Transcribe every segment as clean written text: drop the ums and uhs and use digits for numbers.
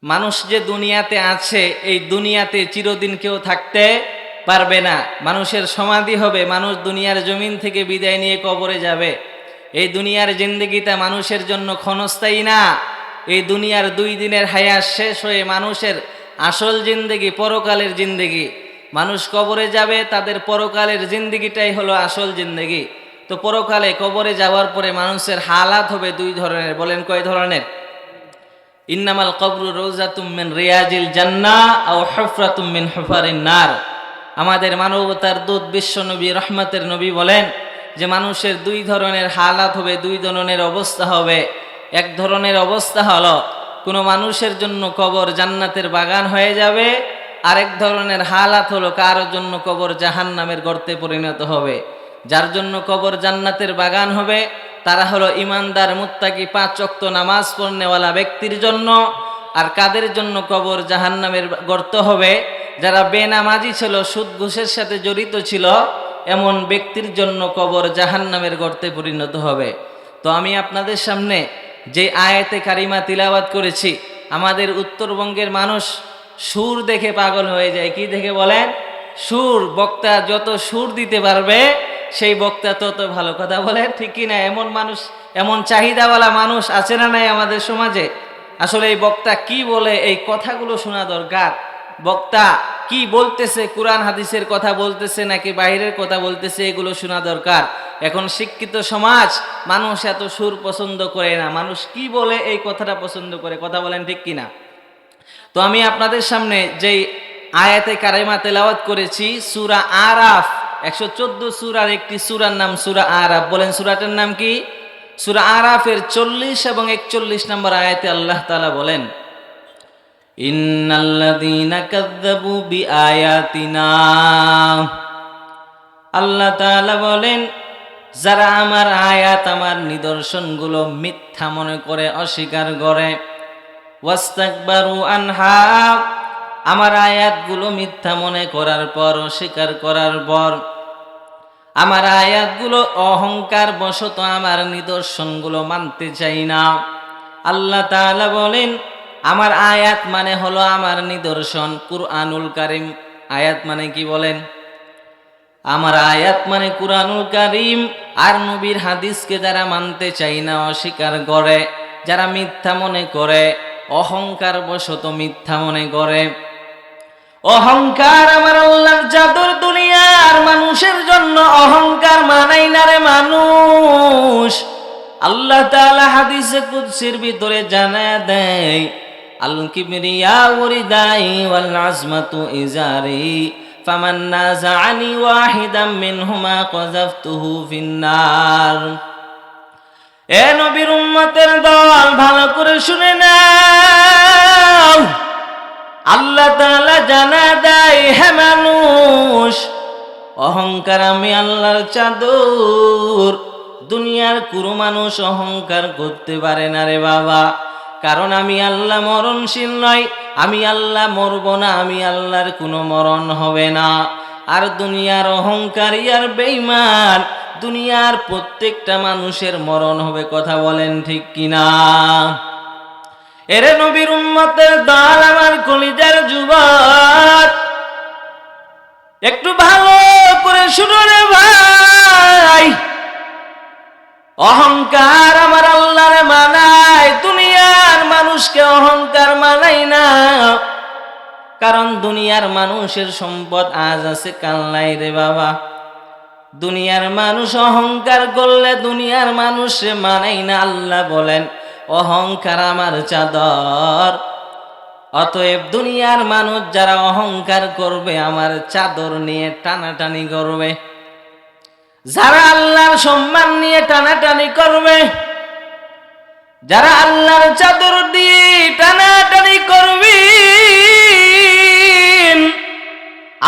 মানুষ যে দুনিয়াতে আছে, এই দুনিয়াতে চিরদিন কেউ থাকতে পারবে না। মানুষের সমাধি হবে, মানুষ দুনিয়ার জমিন থেকে বিদায় নিয়ে কবরে যাবে। এই দুনিয়ার জিন্দেগিটা মানুষের জন্য ক্ষণস্থায়ী না। এই দুনিয়ার 2 দিনের হায়াত শেষ হয়ে মানুষের আসল জিন্দেগি পরকালের জিন্দেগি। মানুষ কবরে যাবে, তাদের পরকালের জিন্দেগিটাই হলো আসল জিন্দেগি। তো পরকালে কবরে যাওয়ার পরে মানুষের হালাত হবে 2 ধরনের। বলেন কয় ধরনের? ইন্নামাল কবরু রওজাতুম মিন রিয়াজিল জান্নাহ আও হুফরাতুম মিন হুফারিন নার। আমাদের মানবতার দূত বিশ্ব নবী রহমতের নবী বলেন যে মানুষের 2 ধরনের হালাত হবে, 2 ধরনের অবস্থা হবে। এক ধরনের অবস্থা হলো কোনো মানুষের জন্য কবর জান্নাতের বাগান হয়ে যাবে, আরেক ধরনের হালাত হলো কারোর জন্য কবর জাহান্নামের গর্তে পরিণত হবে। যার জন্য কবর জান্নাতের বাগান হবে তারা হলো ইমানদার মুত্তাকি 5 ওয়াক্ত নামাজ পড়নেওয়ালা ব্যক্তির জন্য। আর কাদের জন্য কবর জাহান্নামের গর্ত হবে? যারা বেনামাজি ছিল, সুদ ঘুষের সাথে জড়িত ছিল, এমন ব্যক্তির জন্য কবর জাহান্নামের গর্তে পরিণত হবে। তো আমি আপনাদের সামনে যে আয়াতে কারিমা তিলাওয়াত করেছি, আমাদের উত্তরবঙ্গের মানুষ সুর দেখে পাগল হয়ে যায়। কি দেখে বলেন? সুর। বক্তা যত সুর দিতে পারবে সেই বক্তা তত ভালো। কথা বলে ঠিক কি না? এমন মানুষ, এমন চাহিদাওয়ালা মানুষ আছে না নাই আমাদের সমাজে? আসলে এই বক্তা কি বলে এই কথাগুলো শোনা দরকার। বক্তা কি বলতেছে, কোরআন হাদিসের কথা বলতেছে নাকি বাইরের কথা বলতেছে, এগুলো শোনা দরকার। এখন শিক্ষিত সমাজ, মানুষ এত সুর পছন্দ করে না, মানুষ কি বলে এই কথাটা পছন্দ করে। কথা বলেন ঠিক কিনা? তো আমি আপনাদের সামনে যেই আয়াতে কারিমা তেলাওয়াত করেছি, সূরা আরাফ, 114 সূরার একটি সূরার নাম সূরা আরাফ। বলেন সূরাটার নাম কি? সূরা আরাফের 40 এবং 41 নম্বর আয়াতে আল্লাহ তাআলা বলেন, ইন্নাল্লাযীনা কাযযাবু বিআয়াতিনা। আল্লাহ তাআলা বলেন, যারা আমার আয়াত, আমার নিদর্শনগুলো মিথ্যা মনে করে, অস্বীকার করে, ওয়াস্তাকবারু আনহা, আমার আয়াতগুলো মিথ্যা মনে করার পর, অস্বীকার করার পর, আমার আয়াতগুলো অহংকার বশত আমার নিদর্শনগুলো মানতে চাই না। আল্লাহ তাআলা বলেন, আমার আয়াত মানে হলো আমার নিদর্শন, কুরআনুল কারীম। আয়াত মানে কি বলেন? আমার আয়াত মানে কুরআনুল কারীম। আর নবীর হাদিসকে যারা মানতে চাই না, অস্বীকার করে, যারা মিথ্যা মনে করে, অহংকার বশত মিথ্যা মনে করে। অহংকার আমার আল্লাহর চাদর। দুনিয়ার মানুষের জন্য অহংকার মানাই না রে মানুষ। আল্লাহ তাআলা হাদিসে কুদসির ভিতরে জানায়া দেয়, আল কিবরিয়া ওয়ারিদাই ওয়াল আজমাতু ইজারি ফামান নাযাআনি ওয়াহিদাম মিনহুমা কাযাফতুহু ফিন্নার। এ নবীর উম্মতের দল, ভালো করে শুনে নাও। আল্লাহ তাআলা জানা দেয়, হে মানুষ, অহংকার আমি আল্লাহর চাদর। দুনিয়ার কোনো মানুষ অহংকার করতে পারে না রে বাবা, কারণ আমি আল্লাহ মরণশীল নয়। আমি আল্লাহ মরব না, আমি আল্লাহর কোনো মরণ হবে না। আর দুনিয়ার অহংকারী আর বেঈমান, দুনিয়ার প্রত্যেকটা মানুষের মরণ হবে। কথা বলেন ঠিক কিনা? এরে নবীর উম্মতের দল, আমার কলিজার যুবক, একটু ভালো করে শুনো রে ভাই। অহংকার আমার আল্লাহরে মানায়, দুনিয়ার মানুষকে অহংকার মানাই না। কারণ দুনিয়ার মানুষের সম্পদ আজ আছে, কাল নাই রে বাবা। দুনিয়ার মানুষ অহংকার করলে দুনিয়ার মানুষে মানাই না। আল্লাহ বলেন, অহংকার আমার চাদর। অতএব দুনিয়ার মানুষ যারা অহংকার করবে, আমার চাদর নিয়ে টানাটানি করবে, যারা আল্লাহর সম্মান নিয়ে টানাটানি করবে, যারা আল্লাহর চাদর দিয়ে টানাটানি করবে,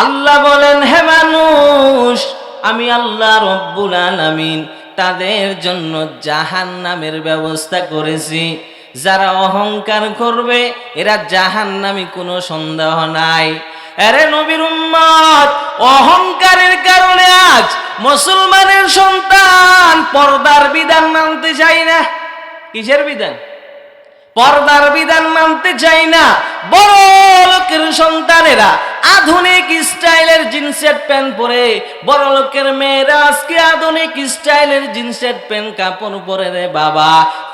আল্লাহ বলেন, হে মানুষ, আমি আল্লাহ রব্বুল আলামিন তাদের জন্য জাহান্নামের ব্যবস্থা করেছি। যারা অহংকার করবে এরা জাহান্নামী, কোনো সন্দেহ নাই। আরে নবীর উম্মত, অহংকারের কারণে আজ মুসলমানের সন্তান পর্দার বিধান মানতে চায় না। কিসের বিধান? পর্দার বিধান মানতে চায় না। বড় লোকের সন্তানেরা আধুনিক স্টাইলের জিন্সের প্যান্ট পরে, বড় লোকের মেয়েরা আজকে আধুনিক স্টাইলের জিন্সের প্যান্ট কাপড় পরে। রে বাবা,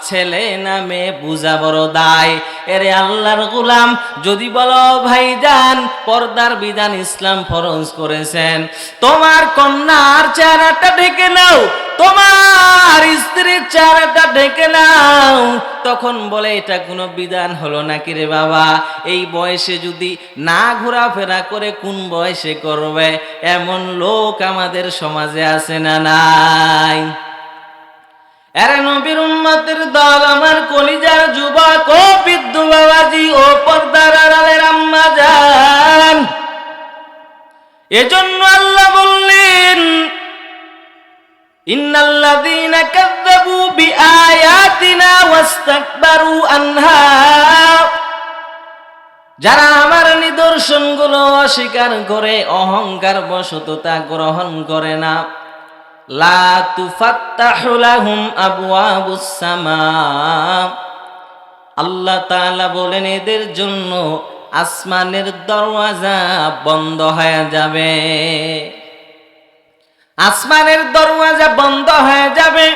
ছেলে না মেয়ে বুঝা বড় দায়। এরে আল্লাহর গোলাম, যদি বলো ভাইজান পর্দার বিধান ইসলাম ফরজ করেছেন, তোমার কন্যার চেহারাটা ঢেকে নাও, তোমার স্ত্রীর চেহারাটা ঢেকে নাও, তখন বলে এটা কোনো বিধান হলো নাকি রে বাবা? এই বয়সে যদি না ঘোরাফেরা করে কোন বয়সে করবে? এমন লোক আমাদের সমাজে আছে না নাই? এরে নবীর উম্মতের দল, আমার কলিজার যুবক ও বিদ্যু বাবাজি ও পর্দার আড়ালের আম্মা জান, এজন্য আল্লাহ বললেন ইন্নাল্লাযীনা কাযযাবু বিআয়াতিনা ওয়াস্তাকবারু আনহা, যারা আমার নিদর্শনগুলো অস্বীকার করে, অহংকার বশত তা গ্রহণ করে না, লা তুফাত্তাহু লাহুম আবওয়াবুস সামা, আল্লাহ তাআলা বলেন এদের জন্য আসমানের দরওয়াজা বন্ধ হয়ে যাবে। আসমানের দরওয়াজা বন্ধ হয়ে যাবে।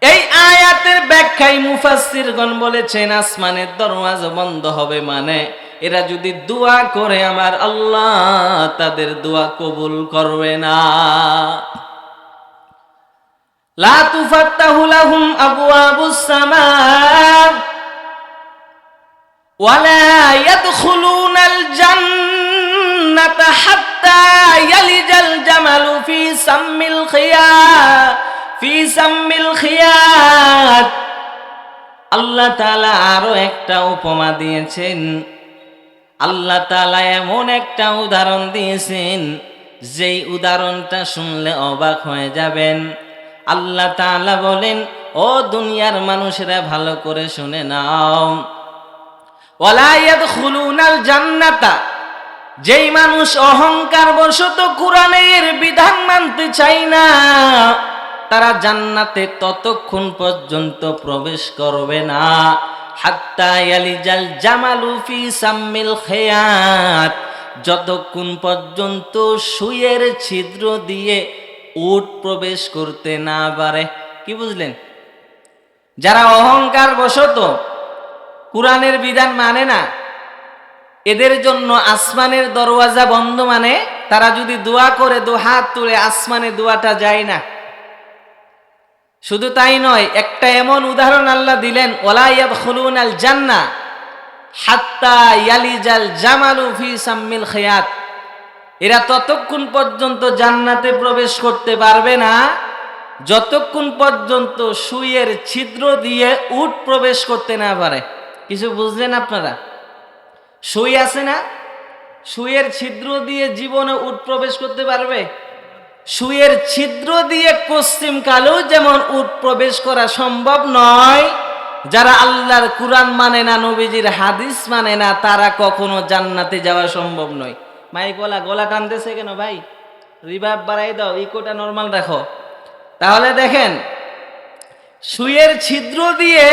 এই আয়াতের ব্যাখ্যায় মুফাসসিরগণ বলেছেন আসমানের দরওয়াজা বন্ধ হবে মানে এরা যদি দোয়া করে আমার আল্লাহ তাদের দোয়া কবুল করবে না। লা তুফাত্তাহু লাহুম আবওয়াবুস সামা ওয়ালা ইয়াদখুলুনাল জান্নাতা হাত্তা ইয়ালিজাল জামালু ফি সাম্মিল খিয়াত। আল্লাহ তাআলা আরো একটা উপমা দিয়েছেন। আল্লাহ তাআলা এমন একটা উদাহরণ দিয়েছেন, যেই উদাহরণটা শুনলে অবাক হয়ে যাবেন। আল্লাহ তাআলা বলেন, ও দুনিয়ার মানুষেরা ভালো করে শুনে নাও, ওয়ালা ইয়াদখুলুনাল জান্নাতা, যেই মানুষ অহংকার বশত কোরআনের বিধান মানতে চায় না, তারা জান্নাতে ততক্ষণ পর্যন্ত প্রবেশ করবে না হাত্তা ইয়ালিজাল জামালু ফি সাম্মিল খিয়াত, যতক্ষণ পর্যন্ত সুইয়ের ছিদ্র দিয়ে উট প্রবেশ করতে না পারে। কি বুঝলেন? যারা অহংকার বশত কোরআনের বিধান মানে না, এদের জন্য আসমানের দরওয়াজা বন্ধ, মানে তারা যদি দোয়া করে দু হাত তুলে আসমানে দোয়াটা যায় না। শুধু তাই নয়, একটা এমন উদাহরণ আল্লাহ দিলেন, ওয়ালা ইয়াদখুলুনাল জান্নাহ হাত্তা ইয়ালিজাল জামালু ফি সাম্মিল খিয়াত, এরা ততক্ষণ পর্যন্ত জান্নাতে প্রবেশ করতে পারবে না যতক্ষণ পর্যন্ত সুইয়ের ছিদ্র দিয়ে উট প্রবেশ করতে না পারে। কিছু বুঝলেন আপনারা? সুই আছে না, সুইয়ের ছিদ্র দিয়ে জীবনে উট প্রবেশ করতে পারবে? সুইয়ের ছিদ্র দিয়ে পশ্চিম কালেও যেমন উট প্রবেশ করা সম্ভব নয়, যারা আল্লাহর কুরআন মানে না, নবীজির হাদিস মানে না, তারা কখনো জান্নাতে যাওয়া সম্ভব নয়। মাইক গলা টানতেছে কেন ভাই? রিভার্ব বাড়াই দাও, ইকোটা নরমাল রাখো। তাহলে দেখেন, সুইয়ের ছিদ্র দিয়ে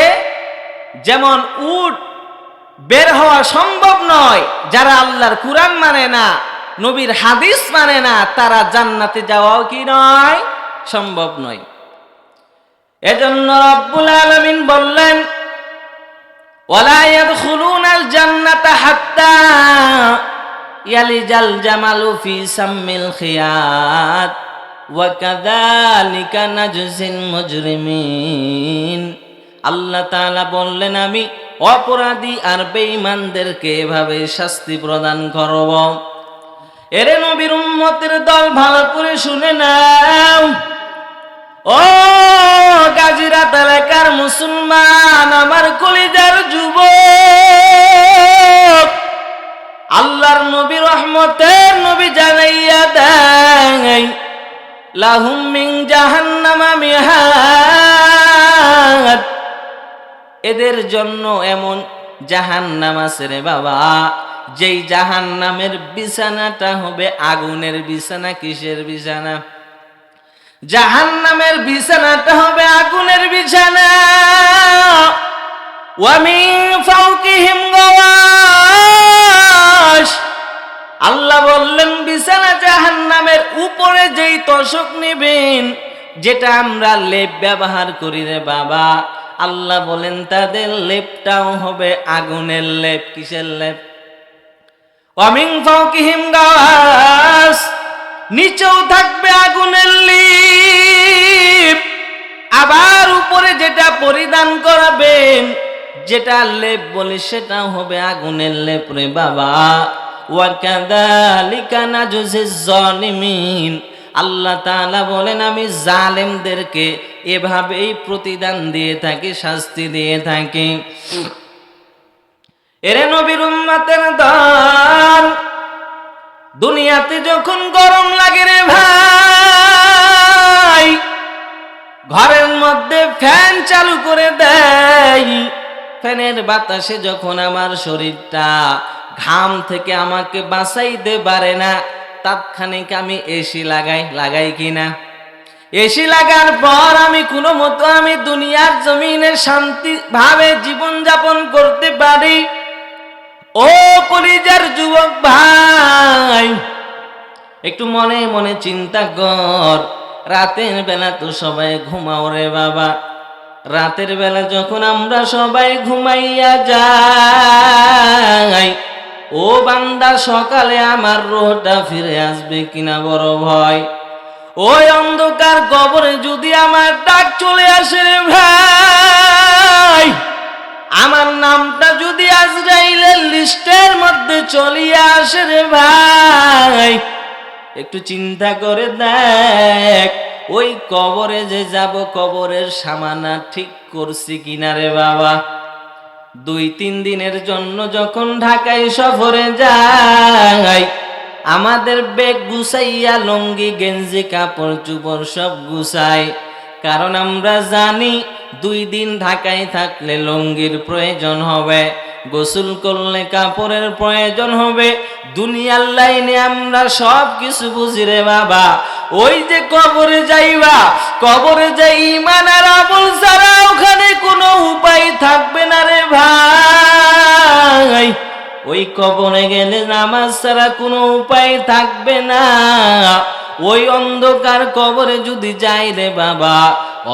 যেমন উট বের হওয়া সম্ভব নয়, যারা আল্লাহর কুরআন মানে না, নবীর হাদিস মানে না, তারা জান্নাতে যাওয়াও কি নয়, সম্ভব নয়। এজন্য রব্বুল আলামিন বললেন, ওয়ালা ইয়াদখুলুনাল জান্নাতা হাত্তা ইয়ালিজাল জামালু ফি সাম্মিল খিয়াত ওয়া কাযালিকা নাজজিল মুজরিমিন। আল্লাহ তাআলা বললেন, আমি অপরাধী আর বেঈমানদেরকে এভাবে শাস্তি প্রদান করব। এরে নবীর উম্মতের দল, ভালো করে শুনে নাও। ও গাজীরাত এলাকার মুসলমান, আমার কলিজার যুবক, আল্লাহর নবী রহমতের নবী জানাইয়া দেয়, লাহুম মিন জাহান্নামা মিহাদ, এদের জন্য এমন জাহান্নাম আছে রে বাবা, যেই জাহান্নামের বিছানাটা হবে আগুনের বিছানা। কিসের বিছানা? জাহান্নামের বিছানাটা হবে আগুনের বিছানা। ওয়া মিন ফাওকিহিম গাওয়াশ, আল্লাহ বললেন বিছানা জাহান্নামের উপরে যেই তোশক নেবেন, যেটা আমরা লেপ ব্যবহার করি রে বাবা, আল্লাহ বলেন তাদের লেপটাও হবে আগুনের লেপ। কিসের লেপ? ওয়া মিন ফাওকিহিম গাওয়াশ, নিচেও থাকবে আগুনের লেপ। আবার উপরে যেটা পরিধান করাবেন, যেটা লেপ বলে, সেটাও হবে আগুনের লেপ রে বাবা। ওয়া কাযালিকা নাজজিজ জালিমিন, আল্লাহ তাআলা বলেন আমি জালেমদেরকে এভাবেই প্রতিদান দিয়ে থাকি, শাস্তি দিয়ে থাকি। এরে নবীর উম্মতের দল, দুনিয়াতে যখন গরম লাগে রে ভাই, ঘরের মধ্যে ফ্যান চালু করে দেয়। ফ্যানের বাতাসে যখন আমার শরীরটা ঘাম থেকে আমাকে বাঁচাইতে পারে না, তাৎক্ষণিক আমি এসি লাগাই কিনা? এসি লাগার পর আমি কোনো মতো আমি দুনিয়ার জমিনে শান্তি ভাবে জীবন যাপন করতে পারি। ও কলিজার যুবক ভাই, একটু মনে মনে চিন্তা কর, রাতের বেলা তো সবাই ঘুমাও রে বাবা। রাতের বেলা যখন আমরা সবাই ঘুমাইয়া যাই, ও বান্দা সকালে আমার রোহটা ফিরে আসবে কিনা বড় ভয়। ওই অন্ধকার কবরে যদি আমার ডাক চলে আসে রে ভাই, আমার নামটা যদি আজরাইলের লিস্টের মধ্যে চলিয়া আসে রে ভাই, একটু চিন্তা করে দেখ, ওই কবরে যে যাব, কবরের সামানা ঠিক করছি কিনা রে বাবা। 2-3 দিনের জন্য যখন ঢাকায় সফরে যাই, আমাদের ব্যাগ গুছাইয়া লুঙ্গি গেঞ্জি কাপড় চোপড় সব গুছাই, কারণ আমরা জানি 2 দিন ঢাকায় থাকলে লুঙ্গির প্রয়োজন হবে, গোসল করলে কাপড়ের প্রয়োজন হবে। দুনিয়ার লাইনে আমরা সব কিছু বুঝি রে বাবা। ওই যে কবরে যাইবা, কবরে যাই ঈমান আর আমল ছাড়া ওখানে কোনো উপায় থাকবে না রে ভাই। ওই কবরে গেলে নামাজ ছাড়া কোনো উপায় থাকবে না। ওই অন্ধকার কবরে যদি যাই রে বাবা,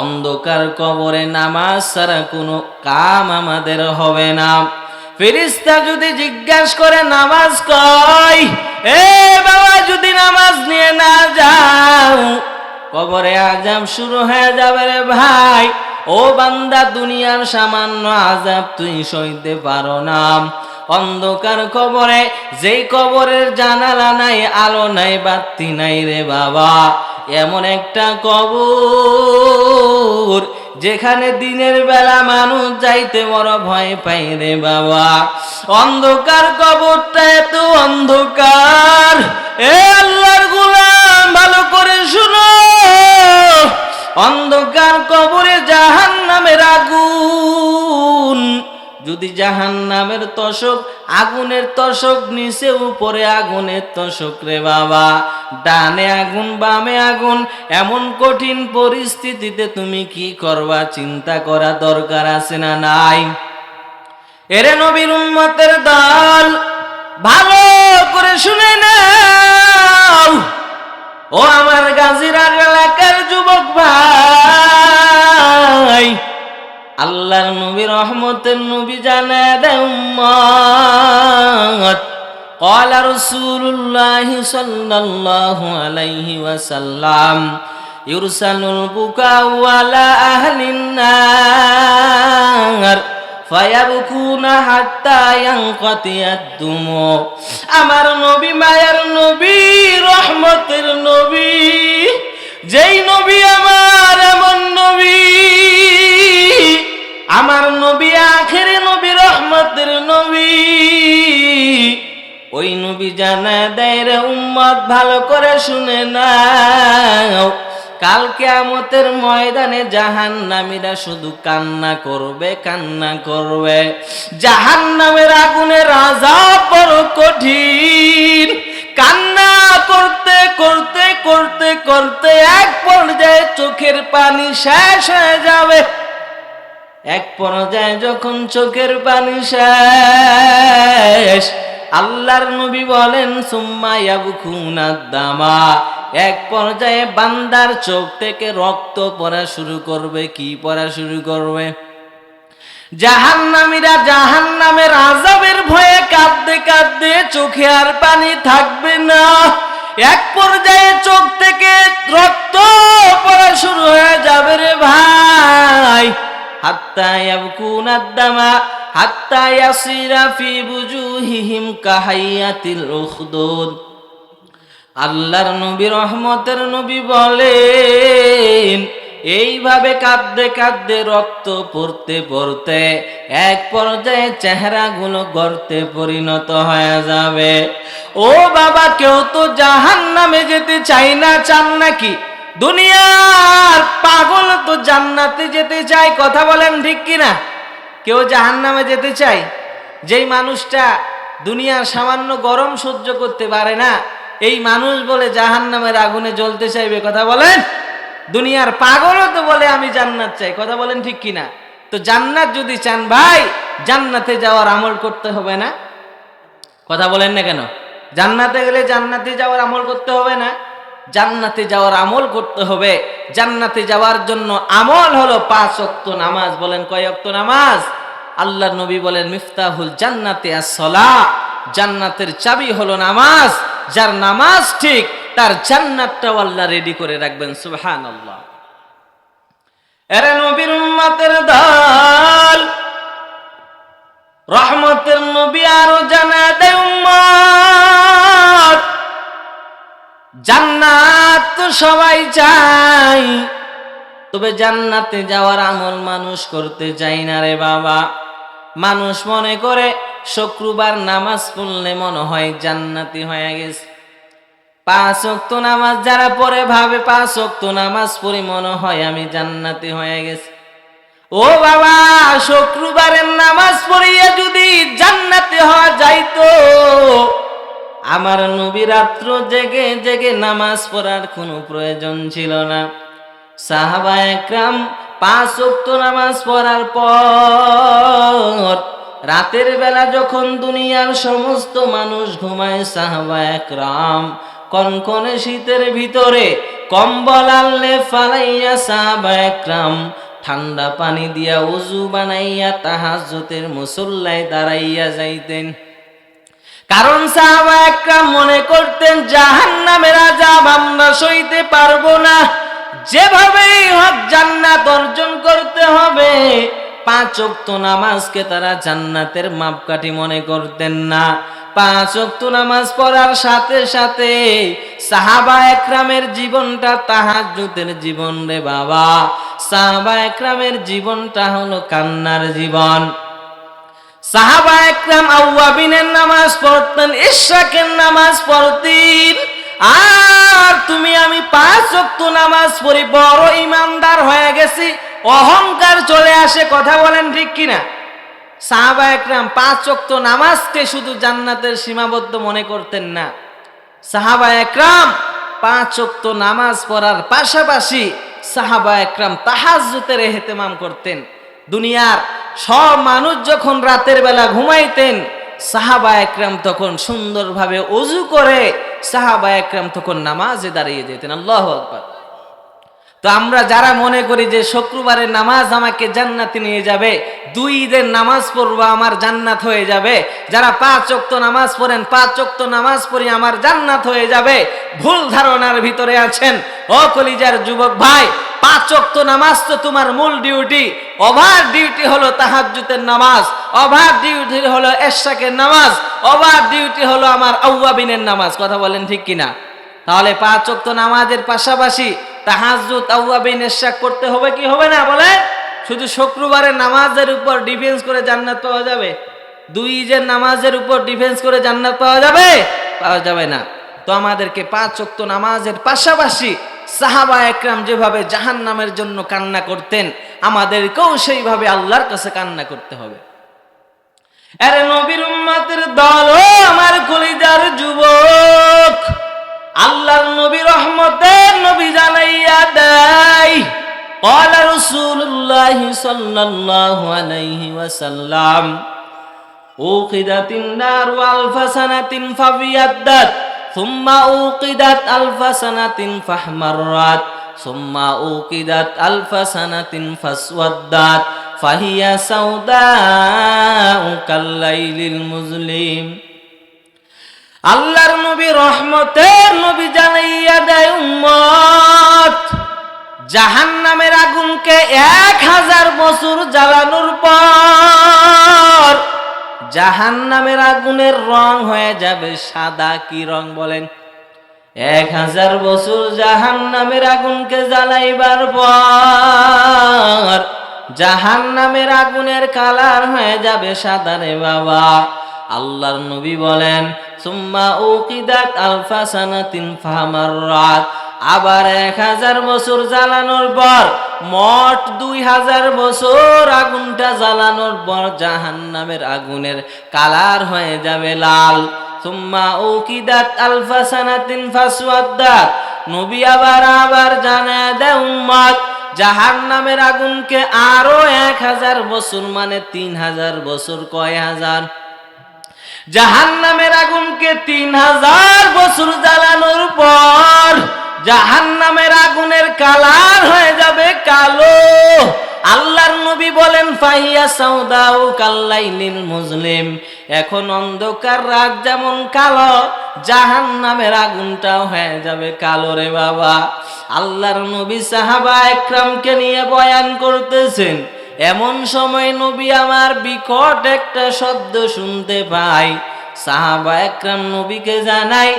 অন্ধকার কবরে নামাজ ছাড়া কোনো কাম আমাদের হবে না। ফেরেশতা যদি জিজ্ঞাসা করে নামাজ কই, এ বাবা যদি নামাজ নিয়ে না যাও, কবরে আযাব শুরু হয়ে যাবে রে ভাই। ও বান্দা, দুনিয়ার সামান্য আযাব তুই সইতে পারো না। অন্ধকার কবরে, যেই কবরের জানালা নাই, আলো নাই, বাতি নাই রে বাবা, এমন একটা কবর যেখানে দিনের বেলা মানুষ যাইতে বড় ভয় পাই রে বাবা। অন্ধকার কবরটা এত অন্ধকার, এ আল্লাহর গোলাম ভালো করে শুনো, অন্ধকার কবরে জাহান্নামের আগুন। যদি জাহান্নামের তোশক, আগুনের তোশক, নিচে উপরে আগুনের তোশক রে বাবা, ডানে আগুন বামে আগুন, এমন কঠিন পরিস্থিতিতে তুমি কি করবা চিন্তা করা দরকার আছে না নাই? এরে নবীর উম্মতের দল, ভালো করে শুনে নাও, ও আমার গাজীরার এলাকার যুবক ভাই, আল্লাহর নবী রহমতের নবী জানায় দেয় উম্মত, ক্বালা রাসূলুল্লাহ সাল্লাল্লাহু আলাইহি ওয়াসাল্লাম, ইরসালুল বুকাউ আলা আহলিন নার ফায়াবকুনা হাত্তা ইয়ানকাতিয়াদ দুমু। আমার নবী, মায়ার নবী, রহমতের নবী, যেই নবী আমার এমন নবী, আমার নবী আখেরি নবী, রহমতের নবী, ওই নবী জানায় দেয় রে উম্মত ভালো করে শুনে নাও, কাল কিয়ামতের ময়দানে জাহান্নামীরা শুধু কান্না করবে, কান্না করবে। জাহান্নামের আগুনের আযাব বড় কঠিন। কান্না করতে করতে করতে করতে এক পর্যায়ে চোখের পানি শেষ হয়ে যাবে। এক পর্যায়ে যখন চোখের পানি শেষ, আল্লাহর নবী বলেন সুম্মা ইয়াবকুনা দামা, এক পর্যায়ে বান্দার চোখ থেকে রক্ত পড়া শুরু করবে। কি পড়া শুরু করবে? জাহান্নামীরা জাহান্নামের আযাবের ভয়ে কাঁদতে কাঁদতে চোখে আর পানি থাকবে না। এক পর্যায়ে চোখ থেকে রক্ত পড়া শুরু হয়ে যাবে রে ভাই। হাত্তা ইয়াবকুনা দামা হাত্তা ইয়াসিরা ফি বুজুহিহিম কাহাইয়াতিল উখদুদ। আল্লাহর নবী রহমতের নবী বলেন, এইভাবে কাঁদতে কাঁদতে রক্ত পড়তে পড়তে এক পর্যায়ে চেহারাগুলো গর্তে পরিণত হয়ে যাবে। ও বাবা, কেউ তো জাহান্নামে যেতে চাই না, চান নাকি? দুনিয়ার পাগল তো জান্নাতে যেতে চায়। কথা বলেন ঠিক কিনা? কেউ জাহান্নামে যেতে চায়? যেই মানুষটা দুনিয়ার সামান্য গরম সহ্য করতে পারে না, এই মানুষ বলে জাহান্নামের আগুনে জ্বলতে চাইবে? কথা বলেন। দুনিয়ার পাগলও তো বলে আমি জান্নাত চাই। কথা বলেন ঠিক কিনা? তো জান্নাত যদি চান ভাই, জান্নাতে যাওয়ার আমল করতে হবে না? কথা বলেন না কেন? জান্নাতে গেলে জান্নাতে যাওয়ার আমল করতে হবে না? জান্নাতে যাওয়ার আমল করতে হবে। জান্নাতে যাওয়ার জন্য আমল হলো 5 ওয়াক্ত নামাজ। বলেন কয় ওয়াক্ত নামাজ? আল্লাহর নবী বলেন মিফতাহুল জান্নাতে আস-সালাহ, জান্নাতের চাবি হলো নামাজ। যার নামাজ ঠিক, তার জান্নাতটাও আল্লাহ রেডি করে রাখবেন। সুবহানাল্লাহ। এরে নবীর উম্মতের দল, রহমতের নবী আরো জানা দেয় উম্মত, জান্নাত তো সবাই চাই, তবে জান্নাতে যাওয়ার আমল মানুষ করতে চাই না রে বাবা। মানুষ মনে করে শুক্রবার নামাজ পড়লে মনে হয় জান্নাতি হয়ে গেছে। 5 ওয়াক্ত নামাজ যারা পড়ে ভাবে 5 ওয়াক্ত নামাজ পড়ি মনে হয় আমি জান্নাতি হয়ে গেছি। ও বাবা, শুক্রবারের নামাজ পড়িয়া যদি জান্নাতি হওয়া যাইতো, আমার নবী রাত্র জেগে জেগে নামাজ পড়ার কোনো প্রয়োজন ছিল না। সাহাবায়ে কেরাম 5 ওয়াক্ত নামাজ পড়ার পর রাতের বেলা যখন দুনিয়ার সমস্ত মানুষ ঘুমায়, সাহাবায়ে কেরাম কনকনে শীতের ভিতরে কম্বল আনলে ফালাইয়া সাহাবায়ে কেরাম ঠান্ডা পানি দিয়া ওযু বানাইয়া তাহাজ্জুদের মুসল্লায় দাঁড়াইয়া যাইতেন। কারণ সাহাবায়ে কেরাম মনে করতেন জাহান্নামের আযাব আমরা সইতে পারবো না, যেভাবেই হোক জান্নাত অর্জন করতে হবে। 5 ওয়াক্ত নামাজকে তারা জান্নাতের মাপকাঠি মনে করতেন না। 5 ওয়াক্ত নামাজ পড়ার সাথে সাথে সাহাবায়ে কেরামের জীবনটা তাহাজ্জুদের জীবন রে বাবা। সাহাবায়ে কেরামের জীবনটা হলো কান্নার জীবন। সাহাবায়ে কেরাম আওয়াবিনের নামাজ পড়তেন, ইশরাকের নামাজ পড়তেন। আর তুমি আমি 5 ওয়াক্ত নামাজ পড়ি, বড় ইমানদার হয়ে গেছি, অহংকার চলে আসে। কথা বলেন ঠিক কিনা? সাহাবায়ে কেরাম 5 ওয়াক্ত নামাজকে শুধু জান্নাতের সীমাবদ্ধ মনে করতেন না। সাহাবায়ে কেরাম 5 ওয়াক্ত নামাজ পড়ার পাশাপাশি সাহাবায়ে কেরাম তাহাজ্জুদের ইহতিমাম করতেন। দুনিয়ার সব মানুষ যখন রাতের বেলা ঘুমাইতেন, সাহাবায়ে কেরাম তখন সুন্দরভাবে ওযু করে সাহাবায়ে কেরাম তখন নামাজে দাঁড়িয়ে যেতেন। আল্লাহু আকবার। তো আমরা যারা মনে করি যে শুক্রবারের নামাজ আমাকে জান্নাতে নিয়ে যাবে, 2 ঈদের নামাজ পড়বো আমার জান্নাত হয়ে যাবে, যারা 5 ওয়াক্ত নামাজ পড়েন 5 ওয়াক্ত নামাজ পড়ি আমার জান্নাত হয়ে যাবে, ভুল ধারণার ভিতরে আছেন। ও কলিজার যুবক ভাই, 5 ওয়াক্ত নামাজ তো তোমার মূল ডিউটি। ওভার ডিউটি হলো তাহাজ্জুদের নামাজ, ওভার ডিউটি হলো ইশরাকের নামাজ, ওভার ডিউটি হলো আমার আওয়াবিনের নামাজ। কথা বলেন ঠিক কিনা? তাহলে 5 ওয়াক্ত নামাজের পাশাপাশি তাহাজ্জুদ, আওয়াবিন, ইশরাক করতে হবে কি হবে না? বলে শুধু শুক্রবারের নামাজের উপর ডিফেন্স করে জান্নাত পাওয়া যাবে? 2 ঈদের নামাজের উপর ডিফেন্স করে জান্নাত পাওয়া যাবে? পাওয়া যাবে না। তো আমাদেরকে 5 ওয়াক্ত নামাজের পাশাপাশি সাহাবায়ে কেরাম যেভাবে জাহান্নামের জন্য কান্না করতেন, আমাদেরকেও সেইভাবে আল্লাহর কাছে কান্না করতে হবে। আরে নবীর উম্মতের দল, ও আমার কলিজার যুবক, আল্লাহর নবী রহমতের নবী জানাইয়া দেয় قال رسول الله صلى الله عليه وسلم أوقدت النار ألف سنة فابيضت ثم أوقدت ألف سنة فاحمرت ثم أوقدت ألف سنة فاسودت فهي سوداء كالليل المظلم আল্লাহর নবী রহমতের নবী জানাইয়া দেয় উম্মত, জাহান্নামের আগুনকে 1000 বছর জ্বালানোর পর জাহান্নামের আগুনের রং হয়ে যাবে সাদা। কি রং বলেন? 1000 বছর জাহান্নামের আগুনকে জ্বালাইবার পর জাহান্নামের আগুনের কালার হয়ে যাবে সাদা রে বাবা। আল্লাহর নবী বলেন সুম্মা উকিদাত আলফা সানাতিন ফামাররাত, আবার 1000 বছর জ্বালানোর পর মোট 2000 বছর আগুনটা জ্বালানোর পর জাহান্নামের আগুনের কালার হয়ে যাবে লাল। সুম্মা উকিদাত আলফা সানাতিন ফাসওয়াদাত, নবী আবার জানায় দেয় উম্মত, জাহান্নামের আগুনকে আরো 1000 বছর মানে 3000 বছর। কয় হাজার? জাহান্নামের আগুনকে 3000 বছর জ্বালানোর পর জাহান্নামের আগুনের কালার হয়ে যাবে কালো। আল্লাহর নবী বলেন ফাহিয়া সাউদাউ কাল্লাইলিল মুজলিম, এখন অন্ধকার রাত যেমন কালো জাহান্নামের আগুনটাও হয়ে যাবে কালো রে বাবা। আল্লাহর নবী সাহাবা একরামকে নিয়ে বয়ান করতেছেন, এমন সময় নবী আমার বিকট একটা শব্দ শুনতে পাই। সাহাবা একরাম নবীকে জানাই,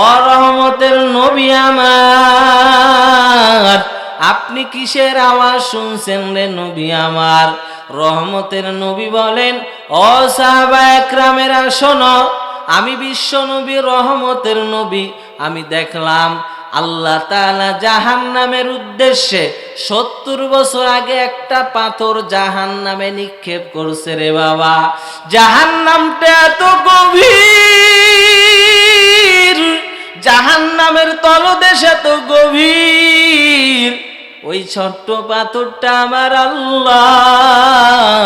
ও রহমতের নবী আমার, আপনি কিসের আওয়াজ শুনছেন রে নবী আমার? রহমতের নবী বলেন, ও সাহাবা একরামেরা শোনো, আমি বিশ্ব নবী রহমতের নবী, আমি দেখলাম আল্লাহ তাআলা জাহান্নামের উদ্দেশ্যে 70 বছর আগে একটা পাথর জাহান্নামে নিক্ষেপ করছে রে বাবা। জাহান্নামটা এত গভীর, জাহান্নামের তলদেশ এত গভীর, ওই ছোট্ট পাথরটা আমার আল্লাহ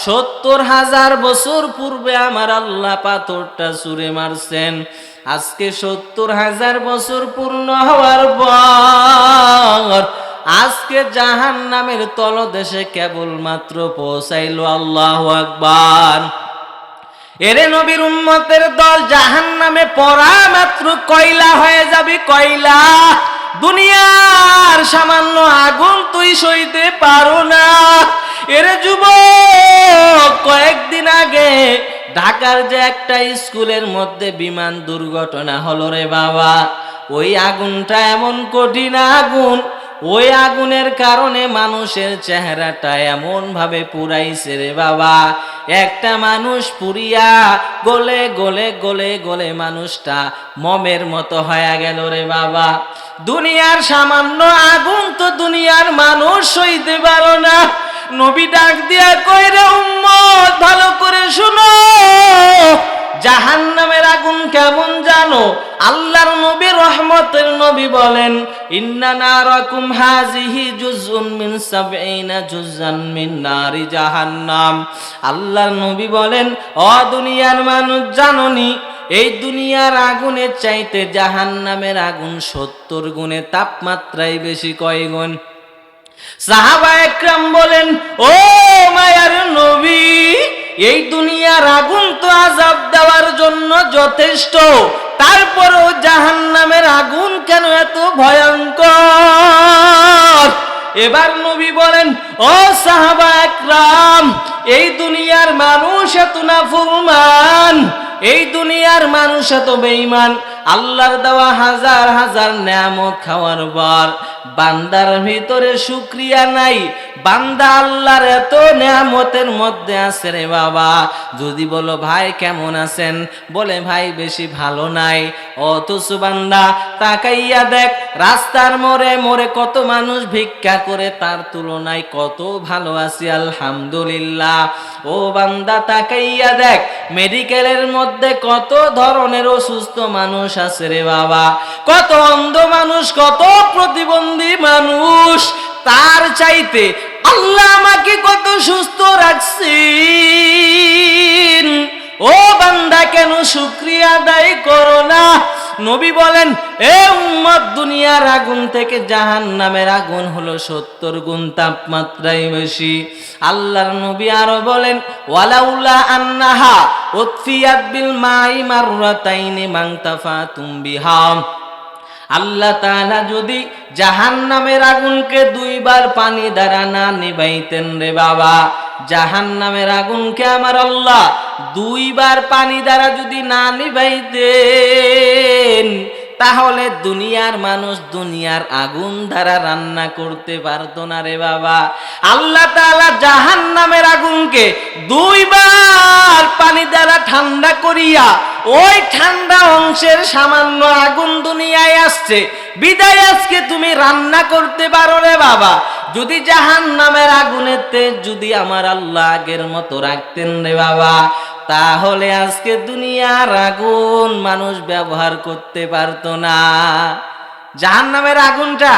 70,000 বছর পূর্বে আমার আল্লাহ পাথরটা ছুঁড়ে মারছেন। আজকে 70,000 বছর পূর্ণ হওয়ার পর আজকে জাহান্নামের তলদেশে কেবলমাত্র পৌঁছাইল। আল্লাহু আকবার। এরে নবীর উম্মতের দল, জাহান্নামে পড়া মাত্র কয়লা হয়ে যাবে, কয়লা। দুনিয়ার সামান্য আগুন তুই সইতে পারো না। এরে যুবক, কয়েকদিন আগে ঢাকার যে একটা স্কুলের মধ্যে বিমান দুর্ঘটনা হলো রে বাবা, ওই আগুনটা এমন কঠিন আগুন, ওই আগুনের কারণে মানুষের চেহারাটা এমন ভাবে পুরাইছে রে বাবা, একটা মানুষ পুরিয়া গলে গলে গলে গলে মানুষটা মমের মতো হয়ে গেল রে বাবা। দুনিয়ার সামান্য আগুন তো দুনিয়ার মানুষ সইতে পারো না। নবী ডাক দিয়া কইরে উম্মত ভালো করে শুনো, জাহান্নামের আগুন কেমন জানো? আল্লাহর নবী রহমতের নবী বলেন, ইন্না নারাকুম হাযিহি জুজউন মিন 70 জুজান মিন নারি জাহান্নাম। আল্লাহর নবী বলেন, ও দুনিয়ার মানুষ, জানোনি এই দুনিয়ার আগুনের চাইতে জাহান্নামের আগুন 70 গুণে তাপমাত্রায় বেশি। কয় গুণ? সাহাবা একরাম বলেন, ও মায়ার নবী, এই দুনিয়ার আগুন তো আযাব দেওয়ার জন্য যথেষ্ট, তারপরেও জাহান্নামের আগুন কেন এত ভয়ঙ্কর? এবার নবী বলেন, ও সাহাবা একরাম, এই দুনিয়ার মানুষ এত নাফরমান, এই দুনিয়ার মানুষ এত বেঈমান, আল্লাহর দেওয়া হাজার হাজার নেয়ামত খাওয়ার পর বান্দার ভিতরে শুকরিয়া নাই। বান্দা আল্লাহর এত নেয়ামতের মধ্যে আছে রে বাবা, যদি বলো ভাই কেমন আছেন, বলে ভাই বেশি ভালো নাই। অথচ বান্দা তাকাইয়া দেখ, রাস্তার মোড়ে মোড়ে কত মানুষ ভিক্ষা করে, তার তুলনায় কত ভালো আছি আলহামদুলিল্লাহ। ও বান্দা তাকাইয়া দেখ, মেডিকেলের মধ্যে কত ধরনের অসুস্থ মানুষ আছে রে বাবা, কত অন্ধ মানুষ, কত প্রতিবন্ধী মানুষ, তার চাইতে আল্লাহ আমাকে কত সুস্থ রাখছেন। ও বান্দা, কেন শুকরিয়া আদায় করো না? নবী বলেন, এ উম্মত, দুনিয়ার আগুন থেকে জাহান্নামের আগুন হলো 70 গুণ তাপমাত্রায় বেশি। আল্লাহর নবী আরো বলেন, ওয়ালাউলা আন্নাহা উতফিয়াত বিল মাই মাররাতাইনি মাংতাফাতুম বিহা। আল্লাহ তাআলা যদি জাহান্নামের আগুনকে 2 বার পানি দ্বারা না নিভাইতেন রে বাবা, জাহান্নামের আগুনকে আমার আল্লাহ 2 বার পানি দ্বারা যদি না নিভাইতেন, তাহলে দুনিয়ার মানুষ দুনিয়ার আগুন দ্বারা রান্না করতে পারতো না রে বাবা। আল্লাহ তাআলা জাহান্নামের আগুনকে 2 বার পানি দ্বারা ঠান্ডা করিয়া ওই ঠান্ডা অংশের সামান্য আগুন দুনিয়ায় আসছে বিদায় আজকে তুমি রান্না করতে পারো রে বাবা। যদি জাহান্নামের আগুনের তেজ যদি আমার আল্লাহ আগের মতো রাখতেন রে বাবা, তাহলে আজকে দুনিয়ার আগুন মানুষ ব্যবহার করতে পারতো না। জাহান্নামের আগুনটা